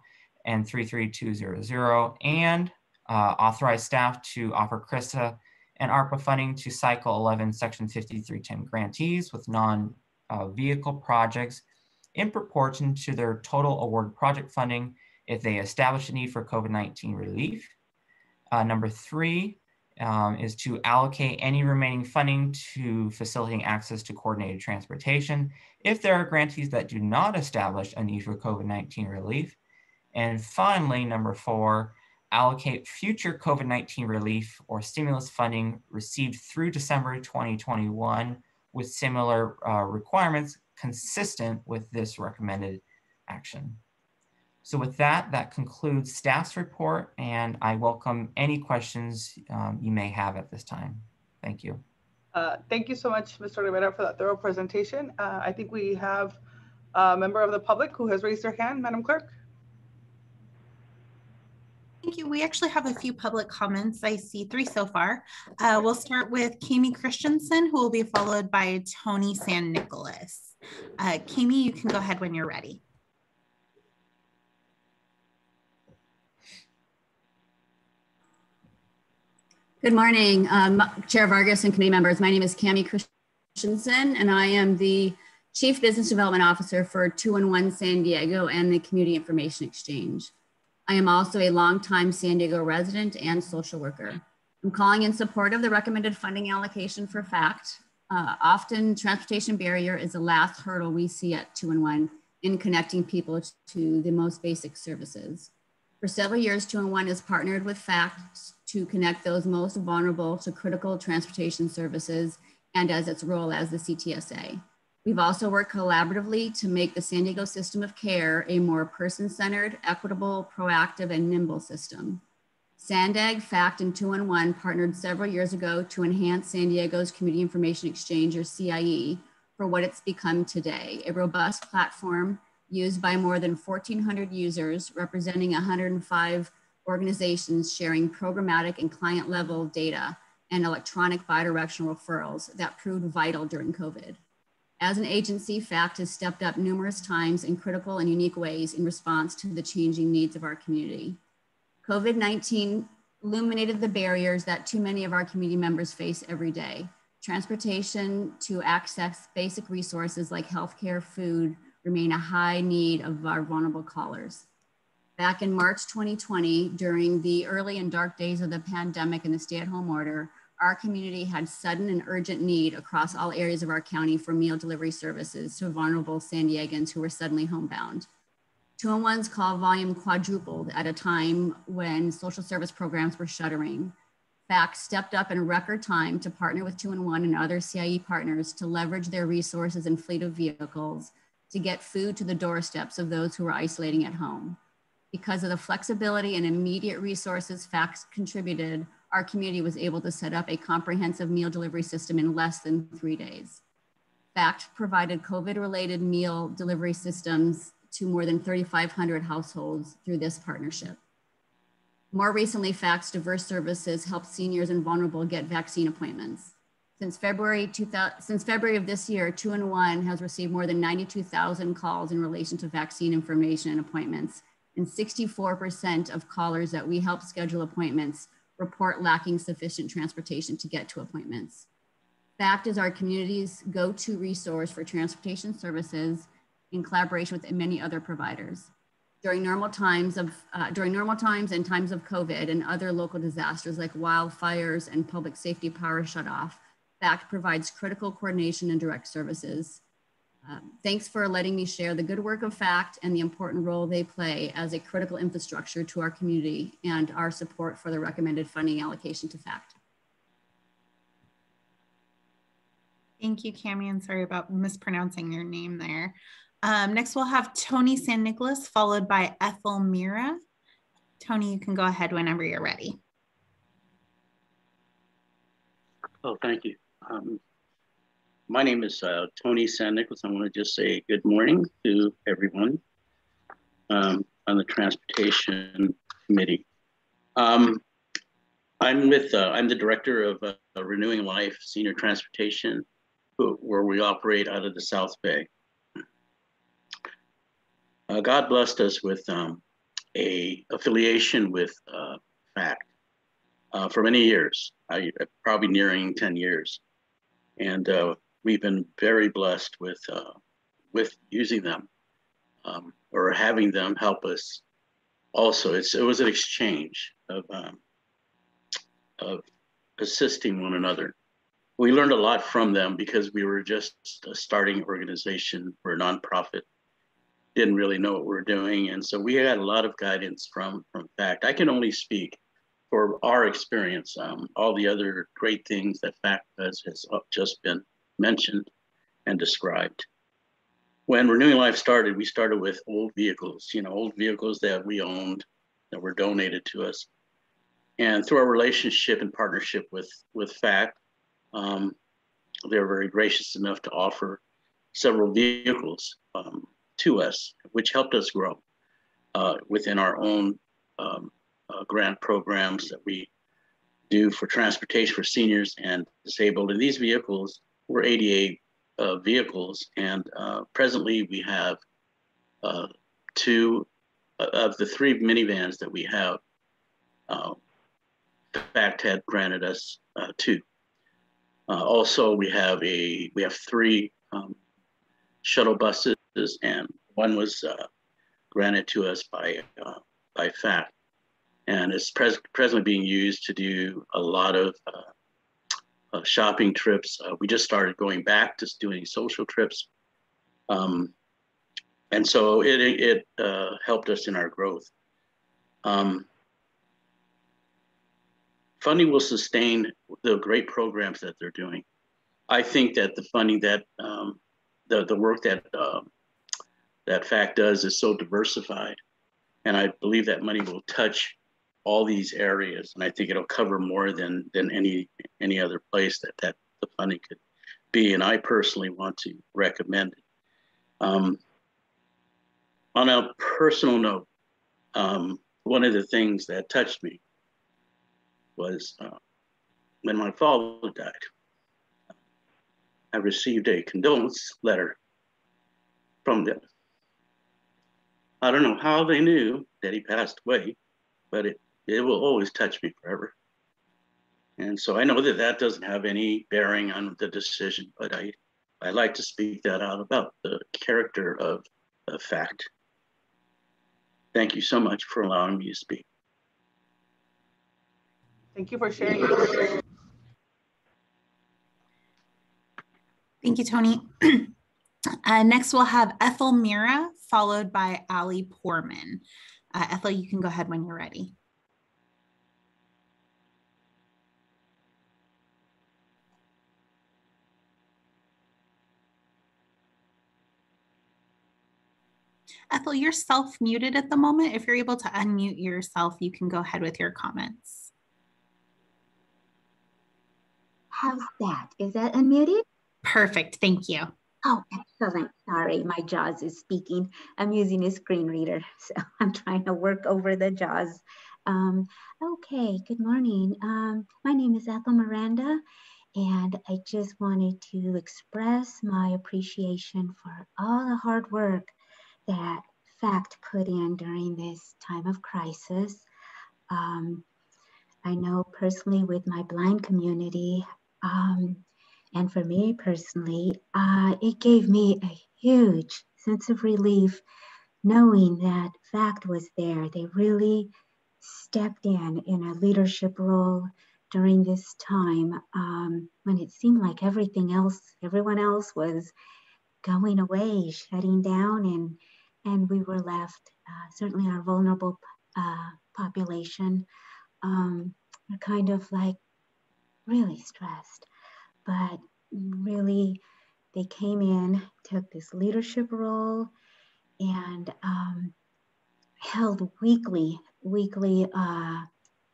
and 33200, and authorize staff to offer CRISA and ARPA funding to Cycle 11 Section 5310 grantees with non-vehicle projects in proportion to their total award project funding if they establish a need for COVID-19 relief. Number 3 is to allocate any remaining funding to facilitating access to coordinated transportation if there are grantees that do not establish a need for COVID-19 relief. And finally, number 4, allocate future COVID-19 relief or stimulus funding received through December 2021 with similar requirements consistent with this recommended action. So with that, that concludes staff's report, and I welcome any questions you may have at this time. Thank you. Thank you so much, Mr. Rivera, for that thorough presentation. I think we have a member of the public who has raised their hand. Madam Clerk. Thank you. We actually have a few public comments. I see 3 so far. We'll start with Kami Christensen, who will be followed by Tony San Nicolas. Kami, you can go ahead when you're ready. Good morning, Chair Vargas and committee members. My name is Kami Christensen, and I am the Chief Business Development Officer for 2-in-1 San Diego and the Community Information Exchange. I am also a longtime San Diego resident and social worker. I'm calling in support of the recommended funding allocation for FACT. Often transportation barrier is the last hurdle we see at 2-in-1 in connecting people to the most basic services. For several years, 2-in-1 has partnered with FACT to connect those most vulnerable to critical transportation services and as its role as the CTSA. We've also worked collaboratively to make the San Diego system of care a more person-centered, equitable, proactive, and nimble system. SANDAG, FACT, and 2-in-1 partnered several years ago to enhance San Diego's Community Information Exchange, or CIE, for what it's become today, a robust platform used by more than 1,400 users representing 105 organizations sharing programmatic and client-level data and electronic bidirectional referrals that proved vital during COVID. As an agency, FACT has stepped up numerous times in critical and unique ways in response to the changing needs of our community. COVID-19 illuminated the barriers that too many of our community members face every day. Transportation to access basic resources like healthcare, food, remain a high need of our vulnerable callers. Back in March 2020, during the early and dark days of the pandemic and the stay-at-home order, our community had sudden and urgent need across all areas of our county for meal delivery services to vulnerable San Diegans who were suddenly homebound. 2-in-1's call volume quadrupled at a time when social service programs were shuttering. FACT stepped up in record time to partner with 2-in-1 and other CIE partners to leverage their resources and fleet of vehicles to get food to the doorsteps of those who were isolating at home. Because of the flexibility and immediate resources FACT contributed, our community was able to set up a comprehensive meal delivery system in less than 3 days. FACT provided COVID-related meal delivery systems to more than 3,500 households through this partnership. More recently, FACT's diverse services helped seniors and vulnerable get vaccine appointments. Since February of this year, 2-in-1 has received more than 92,000 calls in relation to vaccine information and appointments, and 64% of callers that we help schedule appointments report lacking sufficient transportation to get to appointments. FACT is our community's go-to resource for transportation services in collaboration with many other providers. During normal times and times of COVID and other local disasters like wildfires and public safety power shutoff, FACT provides critical coordination and direct services. Thanks for letting me share the good work of FACT and the important role they play as a critical infrastructure to our community and our support for the recommended funding allocation to FACT. Thank you, Kami, and sorry about mispronouncing your name there. Next, we'll have Tony San Nicolas, followed by Ethel Mira. Tony, you can go ahead whenever you're ready. Oh, thank you. My name is Tony San Nicolas. I want to just say good morning to everyone on the Transportation Committee. I'm the director of Renewing Life Senior Transportation, where we operate out of the South Bay. God blessed us with a affiliation with FACT for many years, probably nearing 10 years. And we've been very blessed with using them or having them help us. Also, it was an exchange of assisting one another. We learned a lot from them because we were just a starting organization. We're a nonprofit, didn't really know what we were doing. And so we had a lot of guidance from FACT. I can only speak for our experience. All the other great things that FACT does has just been mentioned and described. When Renewing Life started, we started with old vehicles, old vehicles that we owned that were donated to us. And through our relationship and partnership with FACT, they were very gracious enough to offer several vehicles to us, which helped us grow within our own grant programs that we do for transportation for seniors and disabled. And these vehicles were ADA vehicles. And presently we have 2 of the 3 minivans that we have. FACT had granted us 2. Also, we have 3 shuttle buses, and one was granted to us by FACT, and it's presently being used to do a lot of shopping trips. We just started going back to doing social trips, and so it helped us in our growth. Funding will sustain the great programs that they're doing. I think that the funding that the work that FACT does is so diversified, and I believe that money will touch all these areas, and I think it'll cover more than any other place that the funding could be. And I personally want to recommend it. On a personal note, one of the things that touched me was when my father died. I received a condolence letter from them. I don't know how they knew that he passed away, but it will always touch me forever. And so I know that doesn't have any bearing on the decision, but I like to speak that out about the character of FACT. Thank you so much for allowing me to speak. Thank you for sharing. Thank you, Tony. Next, we'll have Ethel Mira, followed by Ali Poorman. Ethel, you can go ahead when you're ready. Ethel, you're self-muted at the moment. If you're able to unmute yourself, you can go ahead with your comments. How's that? Is that unmuted? Perfect, thank you. Oh, excellent. Sorry, my JAWS is speaking. I'm using a screen reader, so I'm trying to work over the JAWS. Okay, good morning. My name is Ethel Miranda, and I just wanted to express my appreciation for all the hard work that FACT put in during this time of crisis. I know personally with my blind community, and for me personally, it gave me a huge sense of relief knowing that FACT was there. They really stepped in a leadership role during this time when it seemed like everyone else was going away, shutting down, and we were left, certainly our vulnerable population, were kind of like really stressed. But really, they came in, took this leadership role, and held weekly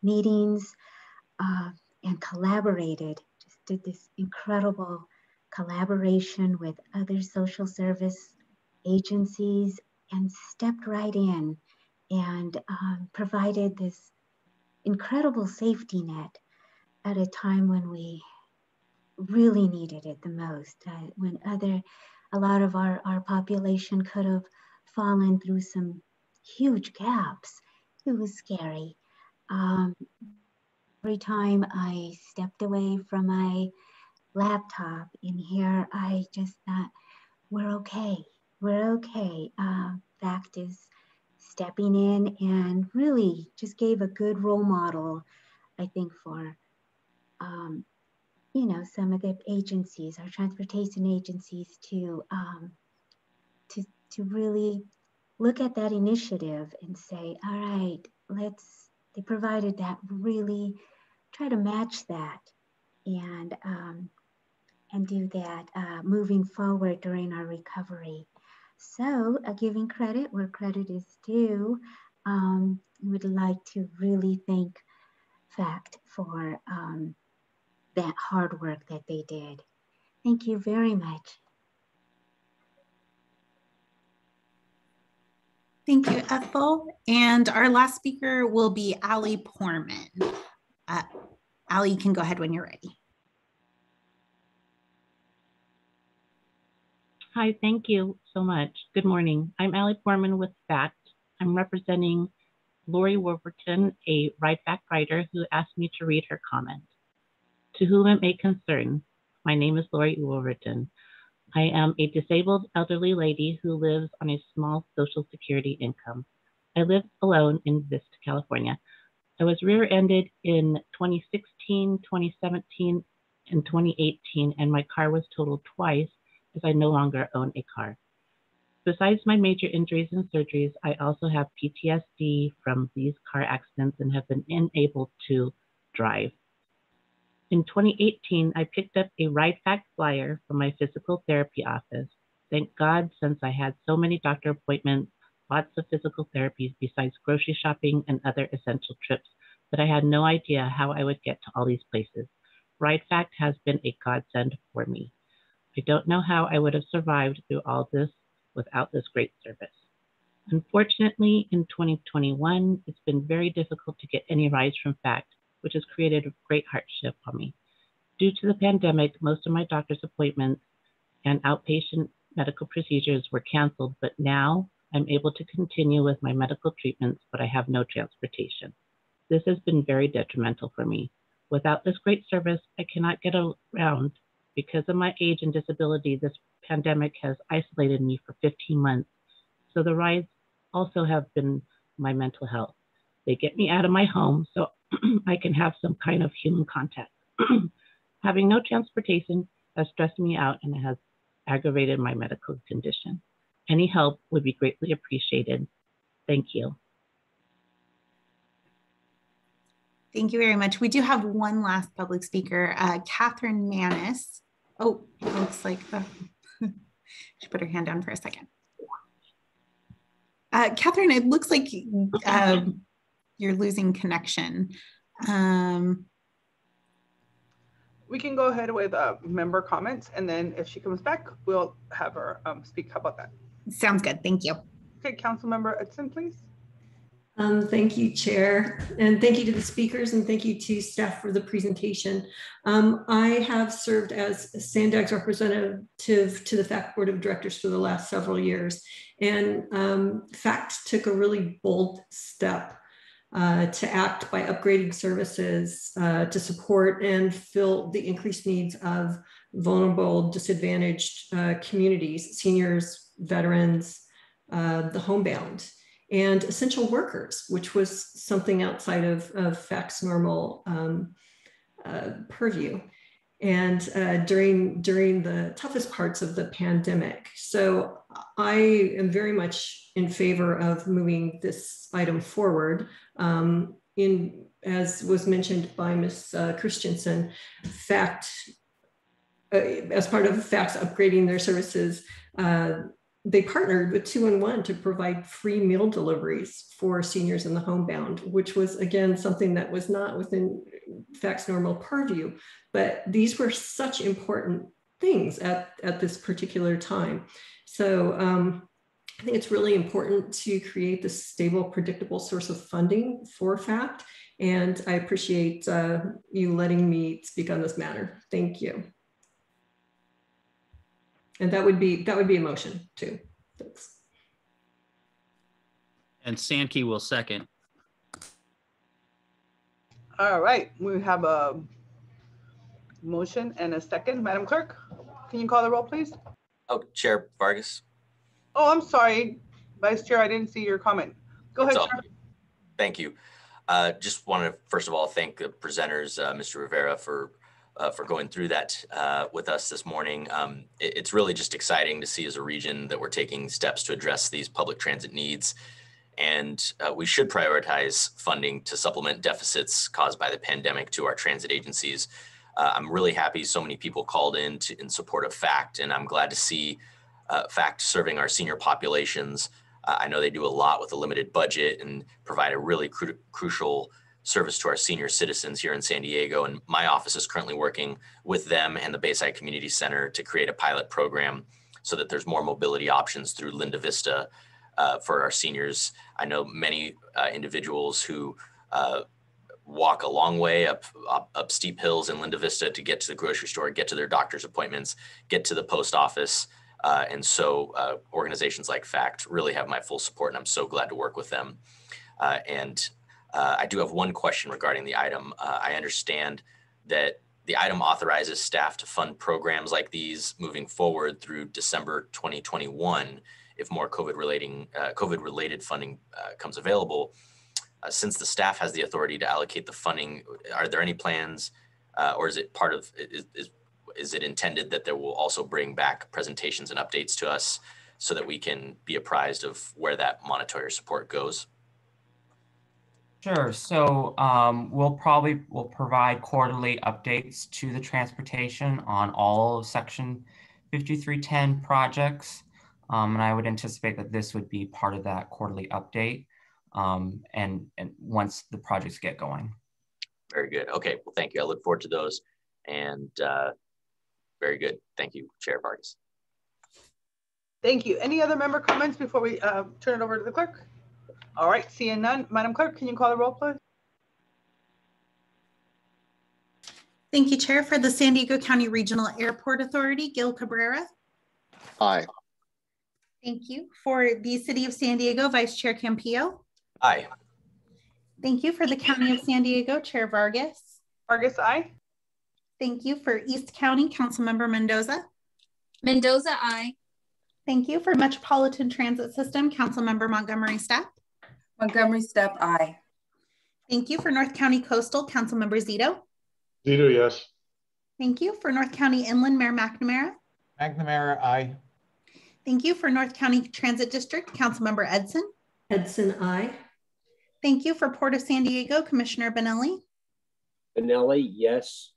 meetings and collaborated, just did this incredible collaboration with other social service agencies and stepped right in and provided this incredible safety net at a time when we really needed it the most, when a lot of our population could have fallen through some huge gaps. It was scary. Every time I stepped away from my laptop in here, I just thought, we're okay. FACT is stepping in and really just gave a good role model, I think, for you know, some of the agencies, our transportation agencies, to really look at that initiative and say, all right, they provided that, really try to match that and do that moving forward during our recovery. So giving credit where credit is due, would like to really thank FACT for that hard work that they did. Thank you very much. Thank you, Ethel. And our last speaker will be Allie Poorman. Allie, you can go ahead when you're ready. Hi, thank you so much. Good morning. I'm Allie Poorman with FACT. I'm representing Lori Wolverton, a Fact writer who asked me to read her comment. To whom it may concern, my name is Lori Wolverton. I am a disabled elderly lady who lives on a small Social Security income. I live alone in Vista, California. I was rear-ended in 2016, 2017, and 2018, and my car was totaled twice as I no longer own a car. Besides my major injuries and surgeries, I also have PTSD from these car accidents and have been unable to drive. In 2018, I picked up a Fact flyer from my physical therapy office. Thank God, since I had so many doctor appointments, lots of physical therapies besides grocery shopping and other essential trips, that I had no idea how I would get to all these places. Fact has been a godsend for me. I don't know how I would have survived through all this without this great service. Unfortunately, in 2021, it's been very difficult to get any rides from FACT, which has created a great hardship on me. Due to the pandemic, most of my doctor's appointments and outpatient medical procedures were canceled, but now I'm able to continue with my medical treatments, but I have no transportation. This has been very detrimental for me. Without this great service, I cannot get around. Because of my age and disability, this pandemic has isolated me for 15 months. So the rides also have been my mental health. They get me out of my home so I can have some kind of human contact. Having no transportation has stressed me out and has aggravated my medical condition. Any help would be greatly appreciated. Thank you. Thank you very much. We do have one last public speaker, Catherine Manis. Oh, it looks like she put her hand down for a second. Catherine, it looks like you're losing connection. We can go ahead with member comments, and then if she comes back, we'll have her speak. How about that? Sounds good. Thank you. Okay, Councilmember Edson, please. Thank you, Chair, and thank you to the speakers, and thank you to staff for the presentation. I have served as SANDAG's representative to the FACT Board of Directors for the last several years, and FACT took a really bold step to act by upgrading services to support and fill the increased needs of vulnerable, disadvantaged communities, seniors, veterans, the homebound, and essential workers, which was something outside of FACT's normal purview, and during the toughest parts of the pandemic. So I am very much in favor of moving this item forward. As was mentioned by Ms. Christensen, FACT, as part of FACT's upgrading their services, they partnered with 2-in-1 to provide free meal deliveries for seniors in the homebound, which was, again, something that was not within FACT's normal purview. But these were such important things at this particular time. So I think it's really important to create this stable, predictable source of funding for FACT. And I appreciate you letting me speak on this matter. Thank you. And that would be a motion too. Thanks. And Sankey will second. All right, we have a motion and a second. Madam Clerk, can you call the roll, please? Oh, Chair Vargas. Oh, I'm sorry, Vice Chair, I didn't see your comment. Go ahead, Chair. Thank you. Just want to first of all thank the presenters, Mr. Rivera, for going through that with us this morning. It's really just exciting to see as a region that we're taking steps to address these public transit needs. And we should prioritize funding to supplement deficits caused by the pandemic to our transit agencies. I'm really happy so many people called in support of FACT, and I'm glad to see FACT serving our senior populations. I know they do a lot with a limited budget and provide a really crucial service to our senior citizens here in San Diego. And my office is currently working with them and the Bayside Community Center to create a pilot program so that there's more mobility options through Linda Vista for our seniors. I know many individuals who walk a long way up steep hills in Linda Vista to get to the grocery store, get to their doctor's appointments, get to the post office. And so organizations like FACT really have my full support, and I'm so glad to work with them. I do have one question regarding the item. I understand that the item authorizes staff to fund programs like these moving forward through December 2021 if more COVID-related funding comes available. Since the staff has the authority to allocate the funding, are there any plans or is it part of, is it intended that there will also bring back presentations and updates to us so that we can be apprised of where that monetary support goes? Sure. So we'll provide quarterly updates to the transportation on all of Section 5310 projects. And I would anticipate that this would be part of that quarterly update and once the projects get going. Very good. Okay. Well, thank you. I look forward to those. And very good. Thank you, Chair Vargas. Thank you. Any other member comments before we turn it over to the clerk? All right, seeing none. Madam Clerk, can you call the roll, please? Thank you, Chair. For the San Diego County Regional Airport Authority, Gil Cabrera. Aye. Thank you. For the City of San Diego, Vice Chair Campillo. Aye. Thank you. For the County of San Diego, Chair Vargas. Vargas, aye. Thank you. For East County, Councilmember Mendoza. Mendoza, aye. Thank you. For Metropolitan Transit System, Councilmember Montgomery Stepp. Montgomery Stepp, aye. Thank you. For North County Coastal, Councilmember Zito. Zito, yes. Thank you. For North County Inland, Mayor McNamara. McNamara, aye. Thank you. For North County Transit District, Councilmember Edson. Edson, aye. Thank you. For Port of San Diego, Commissioner Benelli. Benelli, yes.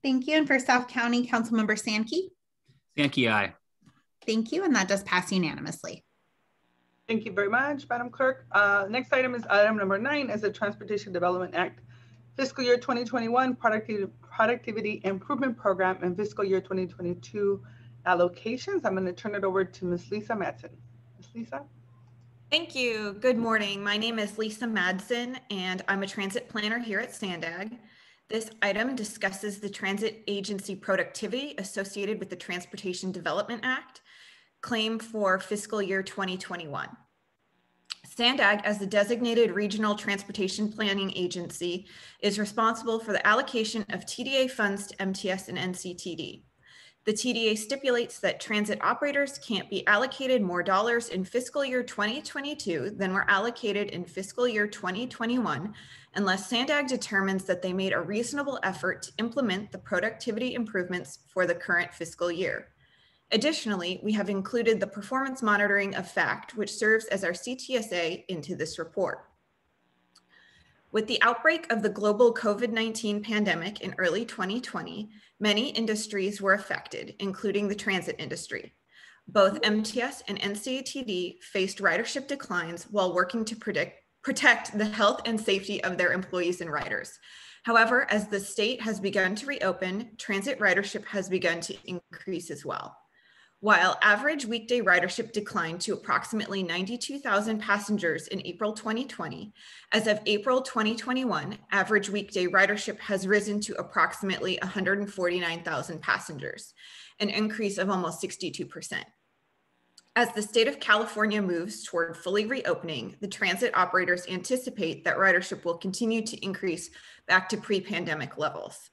Thank you. And for South County, Councilmember Sankey. Sankey, aye. Thank you. And that does pass unanimously. Thank you very much, Madam Clerk. Next item is item number 9 as the Transportation Development Act Fiscal Year 2021 Productivity Improvement Program and Fiscal Year 2022 Allocations. I'm going to turn it over to Ms. Lisa Madsen. Ms. Lisa? Thank you. Good morning. My name is Lisa Madsen, and I'm a transit planner here at Sandag. This item discusses the transit agency productivity associated with the Transportation Development Act claim for fiscal year 2021. Sandag, as the designated regional transportation planning agency, is responsible for the allocation of TDA funds to MTS and NCTD. The TDA stipulates that transit operators can't be allocated more dollars in fiscal year 2022 than were allocated in fiscal year 2021, unless Sandag determines that they made a reasonable effort to implement the productivity improvements for the current fiscal year. Additionally, we have included the performance monitoring of FACT, which serves as our CTSA, into this report. With the outbreak of the global COVID-19 pandemic in early 2020, many industries were affected, including the transit industry. Both MTS and NCTD faced ridership declines while working to protect the health and safety of their employees and riders. However, as the state has begun to reopen, transit ridership has begun to increase as well. While average weekday ridership declined to approximately 92,000 passengers in April 2020, as of April 2021, average weekday ridership has risen to approximately 149,000 passengers, an increase of almost 62%. As the state of California moves toward fully reopening, the transit operators anticipate that ridership will continue to increase back to pre-pandemic levels.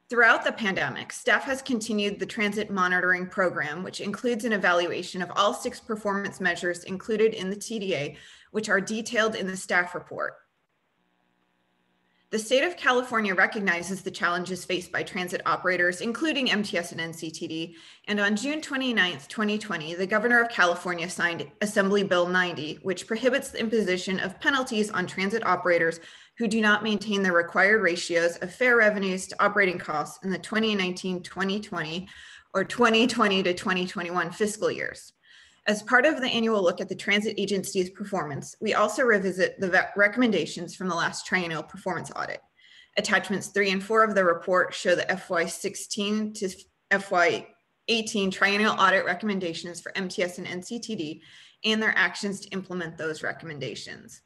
Throughout the pandemic, staff has continued the transit monitoring program, which includes an evaluation of all 6 performance measures included in the TDA, which are detailed in the staff report. The state of California recognizes the challenges faced by transit operators, including MTS and NCTD, and on June 29th, 2020, the Governor of California signed Assembly Bill 90, which prohibits the imposition of penalties on transit operators who do not maintain the required ratios of fare revenues to operating costs in the 2019-2020 or 2020 to 2021 fiscal years. As part of the annual look at the transit agency's performance, we also revisit the recommendations from the last triennial performance audit. Attachments 3 and 4 of the report show the FY16 to FY18 triennial audit recommendations for MTS and NCTD and their actions to implement those recommendations.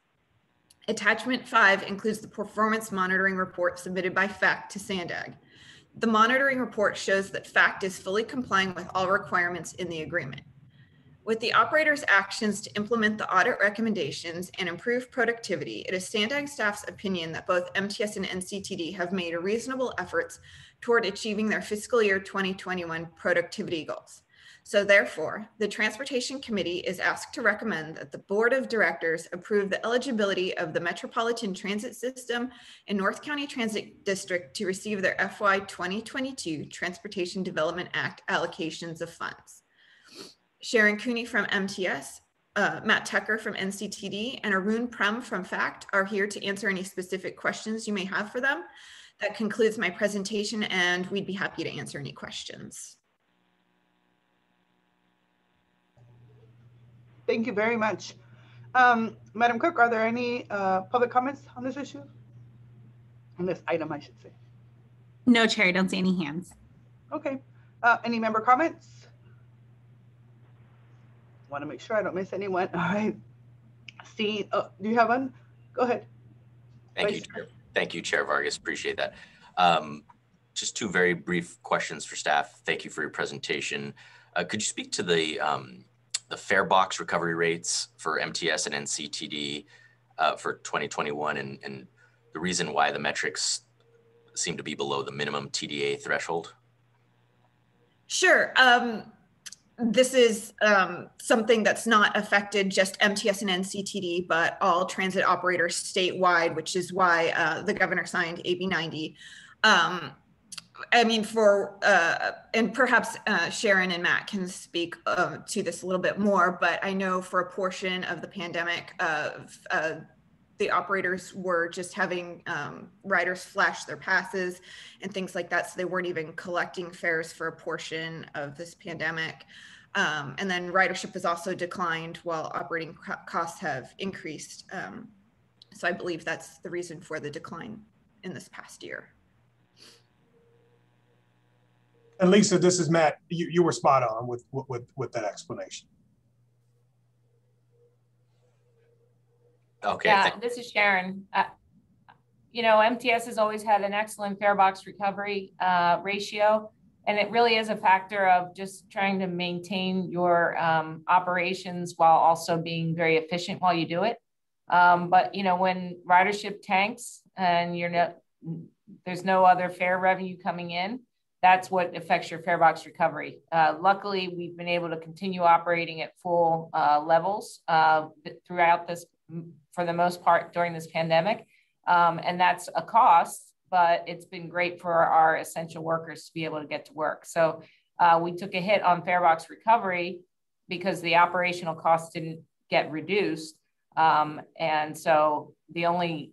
Attachment 5 includes the performance monitoring report submitted by FACT to SANDAG. The monitoring report shows that FACT is fully complying with all requirements in the agreement. With the operator's actions to implement the audit recommendations and improve productivity, it is SANDAG staff's opinion that both MTS and NCTD have made reasonable efforts toward achieving their fiscal year 2021 productivity goals. So therefore, the Transportation Committee is asked to recommend that the Board of Directors approve the eligibility of the Metropolitan Transit System and North County Transit District to receive their FY 2022 Transportation Development Act allocations of funds. Sharon Cooney from MTS, Matt Tucker from NCTD, and Arun Prem from FACT are here to answer any specific questions you may have for them. That concludes my presentation, and we'd be happy to answer any questions. Thank you very much. Madam Clerk, are there any public comments on this issue? On this item, I should say. No, Chair, I don't see any hands. Okay. Any member comments? Want to make sure I don't miss anyone. All right. See, do you have one? Go ahead. Thank you, Chair. Thank you, Chair Vargas. Appreciate that. Just two very brief questions for staff. Thank you for your presentation. Could you speak to the fare box recovery rates for MTS and NCTD for 2021 and the reason why the metrics seem to be below the minimum TDA threshold? Sure. This is something that's not affected just MTS and NCTD, but all transit operators statewide, which is why the governor signed AB 90. I mean, and perhaps Sharon and Matt can speak to this a little bit more, but I know for a portion of the pandemic, the operators were just having riders flash their passes and things like that. So they weren't even collecting fares for a portion of this pandemic. And then ridership has also declined while operating costs have increased. So I believe that's the reason for the decline in this past year. And Lisa, this is Matt. You were spot on with that explanation. Okay. Yeah, this is Sharon. You know, MTS has always had an excellent fare box recovery ratio, and it really is a factor of just trying to maintain your operations while also being very efficient while you do it. But you know, when ridership tanks and there's no other fare revenue coming in, that's what affects your fare box recovery. Luckily, we've been able to continue operating at full levels throughout this, for the most part, during this pandemic. And that's a cost, but it's been great for our essential workers to be able to get to work. So we took a hit on fare box recovery because the operational costs didn't get reduced. And so the only,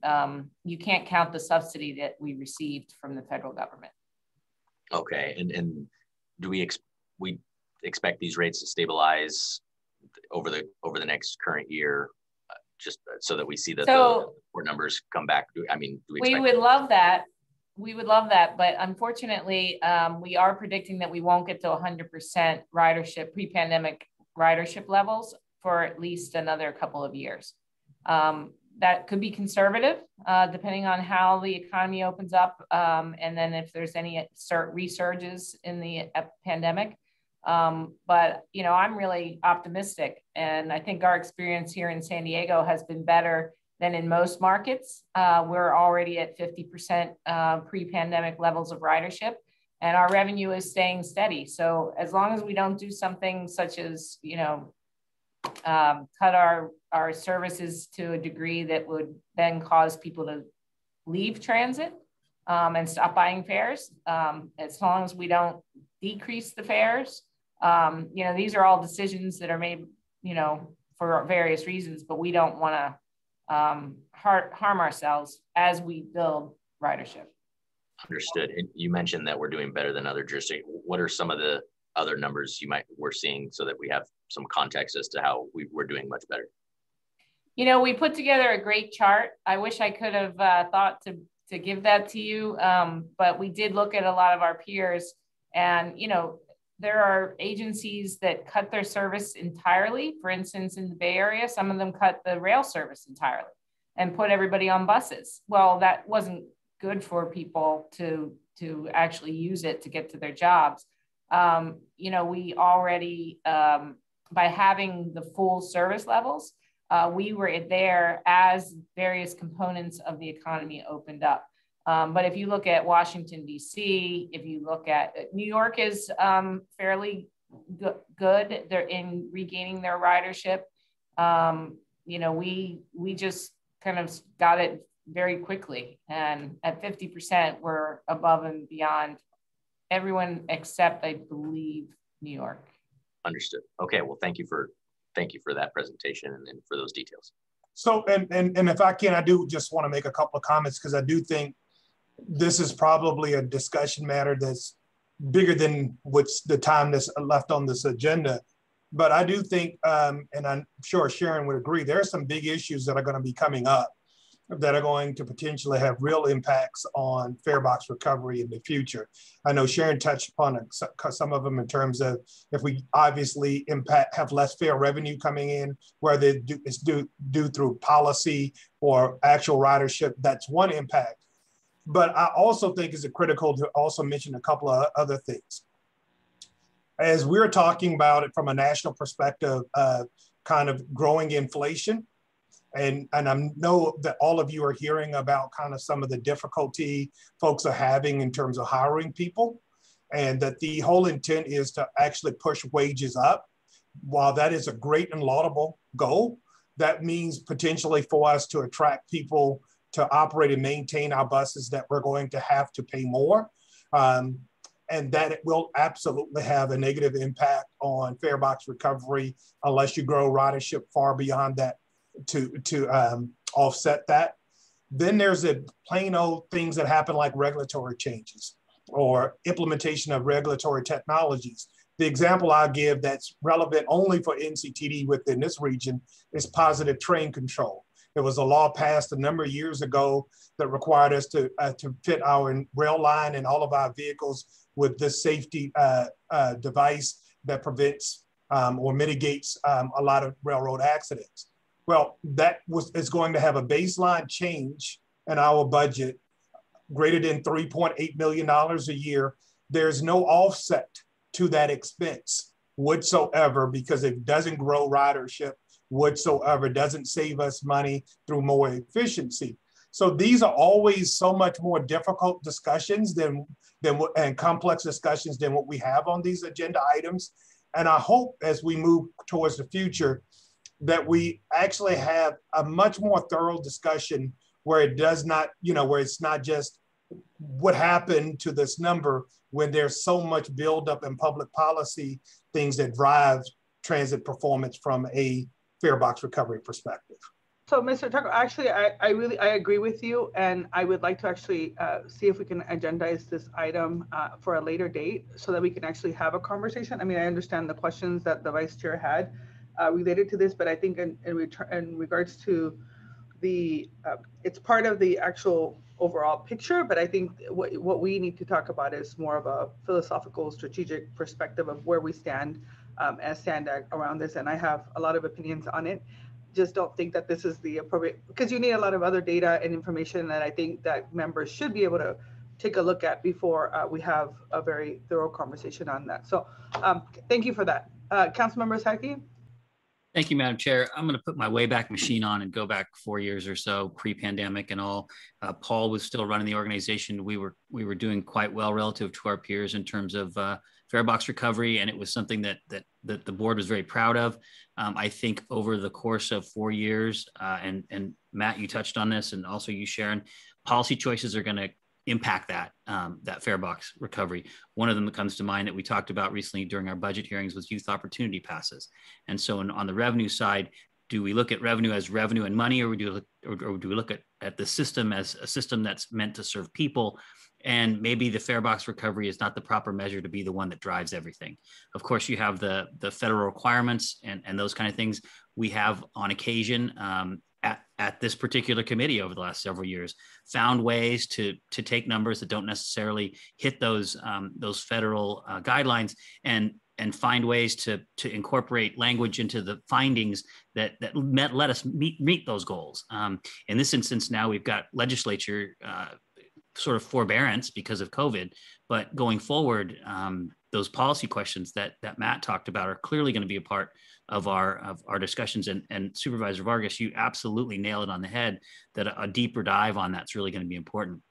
you can't count the subsidy that we received from the federal government. Okay, and do we expect these rates to stabilize over the next current year, just so that we see that the numbers come back? I mean, do we would love that. We would love that, but unfortunately, we are predicting that we won't get to 100% ridership, pre-pandemic ridership levels for at least another couple of years. That could be conservative, depending on how the economy opens up, and then if there's any resurges in the pandemic. But you know, I'm really optimistic, and I think our experience here in San Diego has been better than in most markets. We're already at 50% pre-pandemic levels of ridership, and our revenue is staying steady. So as long as we don't do something such as, you know, cut our services to a degree that would then cause people to leave transit and stop buying fares, as long as we don't decrease the fares. You know, these are all decisions that are made, you know, for various reasons, but we don't want to harm ourselves as we build ridership. Understood. And you mentioned that we're doing better than other jurisdictions. What are some of the other numbers we're seeing so that we have some context as to how we're doing much better? You know, we put together a great chart. I wish I could have thought to give that to you, but we did look at a lot of our peers, and you know, there are agencies that cut their service entirely. For instance, in the Bay Area, some of them cut the rail service entirely and put everybody on buses. Well, that wasn't good for people to actually use it to get to their jobs. You know, we already, by having the full service levels, we were there as various components of the economy opened up. But if you look at Washington, D.C., if you look at New York is fairly good. They're in regaining their ridership. You know, we just kind of got it very quickly. And at 50%, we're above and beyond everyone except, I believe, New York. Understood. Okay, well, thank you for that presentation and for those details. So, and if I can, I do just want to make a couple of comments, because I do think this is probably a discussion matter that's bigger than what's the time that's left on this agenda. But I do think, and I'm sure Sharon would agree, there are some big issues that are going to be coming up that are going to potentially have real impacts on fare box recovery in the future. I know Sharon touched upon some of them in terms of if we obviously have less fare revenue coming in, whether it's due through policy or actual ridership, that's one impact. But I also think it's critical to also mention a couple of other things. As we're talking about it from a national perspective, kind of growing inflation, and I know that all of you are hearing about kind of some of the difficulty folks are having in terms of hiring people, and that the whole intent is to actually push wages up. While that is a great and laudable goal, that means potentially for us to attract people to operate and maintain our buses that we're going to have to pay more. And that it will absolutely have a negative impact on fare box recovery unless you grow ridership far beyond that to offset that. Then there's the plain old things that happen like regulatory changes or implementation of regulatory technologies. The example I give that's relevant only for NCTD within this region is positive train control. There was a law passed a number of years ago that required us to fit our rail line and all of our vehicles with this safety device that prevents or mitigates a lot of railroad accidents. Well, is going to have a baseline change in our budget greater than $3.8 million a year. There's no offset to that expense whatsoever because it doesn't grow ridership whatsoever, doesn't save us money through more efficiency. So these are always so much more difficult discussions and complex discussions than what we have on these agenda items. And I hope as we move towards the future that we actually have a much more thorough discussion where it does not, where it's not just what happened to this number when there's so much buildup in public policy, things that drive transit performance from a fare box recovery perspective. So Mr. Tucker, actually, I agree with you, and I would like to actually see if we can agendize this item for a later date so that we can actually have a conversation. I mean, I understand the questions that the Vice Chair had related to this, but I think in regards to the, it's part of the actual overall picture, but I think what we need to talk about is more of a philosophical, strategic perspective of where we stand as SANDAG around this, and I have a lot of opinions on it. Just don't think that this is the appropriate, because you need a lot of other data and information that I think that members should be able to take a look at before we have a very thorough conversation on that. So thank you for that. Councilmember Saki? Thank you, Madam Chair. I'm going to put my Wayback Machine on and go back 4 years or so, pre-pandemic and all. Paul was still running the organization. We were doing quite well relative to our peers in terms of fare box recovery, and it was something that the board was very proud of. I think over the course of 4 years, and Matt, you touched on this, and also you, Sharon, policy choices are going to impact that, that fare box recovery. One of them that comes to mind that we talked about recently during our budget hearings was youth opportunity passes. And so on the revenue side, do we look at revenue as revenue and money, or do we look at the system as a system that's meant to serve people? And maybe the fare box recovery is not the proper measure to be the one that drives everything. Of course, you have the federal requirements and those kind of things. We have on occasion at this particular committee over the last several years found ways to take numbers that don't necessarily hit those federal guidelines and find ways to incorporate language into the findings that let us meet those goals. In this instance, now we've got legislature sort of forbearance because of COVID, but going forward, those policy questions that Matt talked about are clearly going to be a part of our discussions. And Supervisor Vargas, you absolutely nailed it on the head that a deeper dive on that's really going to be important.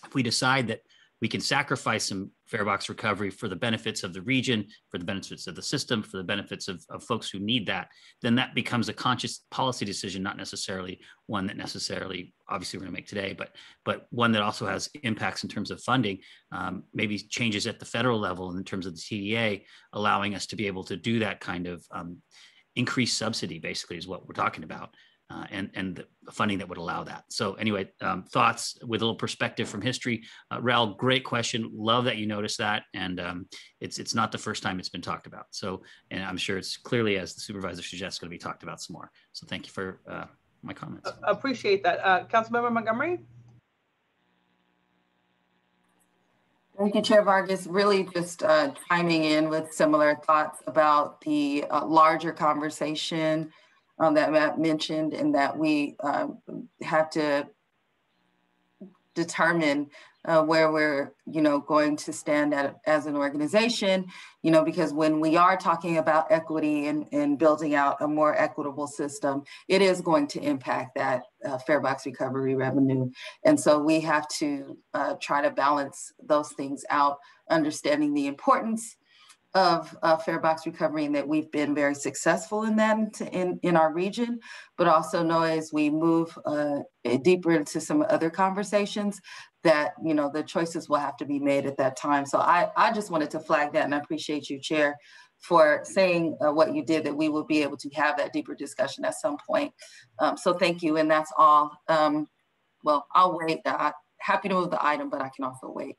If we decide that we can sacrifice some fare box recovery for the benefits of the region, for the benefits of the system, for the benefits of folks who need that, then that becomes a conscious policy decision, not necessarily one that necessarily, obviously we're gonna make today, but one that also has impacts in terms of funding, maybe changes at the federal level in terms of the TDA, allowing us to be able to do that kind of increased subsidy, basically is what we're talking about. And the funding that would allow that. So anyway, thoughts with a little perspective from history. Raul, great question. Love that you noticed that. And it's not the first time it's been talked about. So, and I'm sure it's clearly, as the supervisor suggests, going to be talked about some more. So thank you for my comments. Appreciate that. Councilmember Montgomery? Thank you, Chair Vargas. Really just chiming in with similar thoughts about the larger conversation that Matt mentioned, and that we have to determine where we're, going to stand as an organization, because when we are talking about equity and building out a more equitable system, it is going to impact that fare box recovery revenue. And so we have to try to balance those things out, understanding the importance of fare box recovery, and that we've been very successful in that in our region, but also know as we move deeper into some other conversations that, the choices will have to be made at that time. So I just wanted to flag that, and I appreciate you, Chair, for saying what you did, that we will be able to have that deeper discussion at some point. So thank you, and that's all. Well, I'll wait. Happy to move the item, but I can also wait.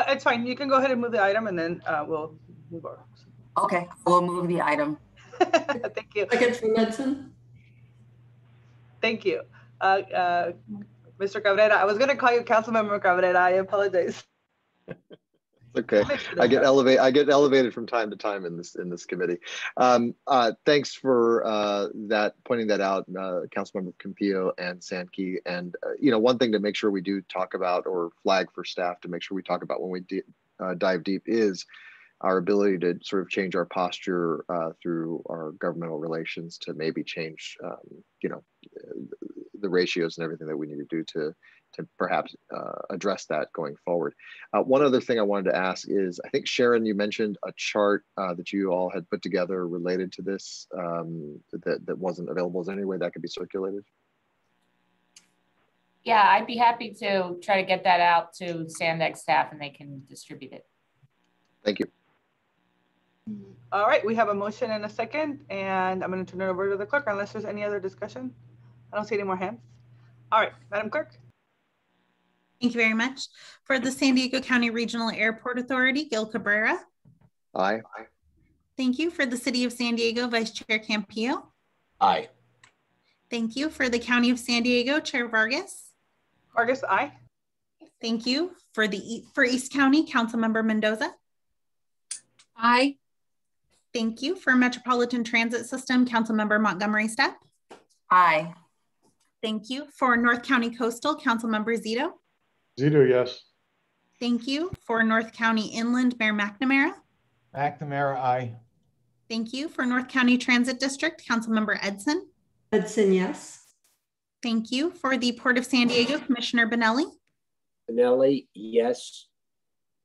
It's fine. You can go ahead and move the item, and then we'll move on. Okay, we'll move the item. Thank you. Second from Medson. Thank you. Mr. Cabrera, I was going to call you Councilmember Cabrera. I apologize. Okay, I get elevated from time to time in this committee. Thanks for pointing that out, Councilmember Campillo and Sankey. And one thing to make sure we do talk about, or flag for staff to make sure we talk about when we dive deep, is our ability to sort of change our posture through our governmental relations to maybe change, the ratios and everything that we need to do to perhaps address that going forward. One other thing I wanted to ask is, I think Sharon, you mentioned a chart that you all had put together related to this that wasn't available. Is there any way that could be circulated? Yeah, I'd be happy to try to get that out to Sandag staff and they can distribute it. Thank you. All right, we have a motion and a second, and I'm going to turn it over to the clerk unless there's any other discussion. I don't see any more hands. All right, Madam Clerk. Thank you very much. For the San Diego County Regional Airport Authority, Gil Cabrera. Aye. Thank you. For the City of San Diego, Vice Chair Campillo. Aye. Thank you. For the County of San Diego, Chair Vargas. Vargas, aye. Thank you. For East County, Councilmember Mendoza. Aye. Thank you. For Metropolitan Transit System, Councilmember Montgomery Stepp. Aye. Thank you. For North County Coastal, Councilmember Zito. Zito, yes. Thank you. For North County Inland, Mayor McNamara. McNamara, aye. Thank you. For North County Transit District, Councilmember Edson. Edson, yes. Thank you. For the Port of San Diego, Commissioner Benelli. Benelli, yes.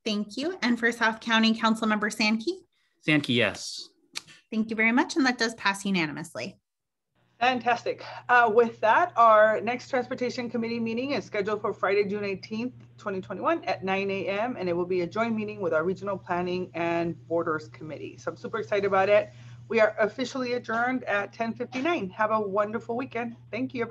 Thank you. And for South County, Councilmember Sankey. Sankey, yes. Thank you very much. And that does pass unanimously. Fantastic. With that, our next Transportation Committee meeting is scheduled for Friday, June 18th, 2021 at 9 a.m. And it will be a joint meeting with our Regional Planning and Borders Committee. So I'm super excited about it. We are officially adjourned at 10:59. Have a wonderful weekend. Thank you.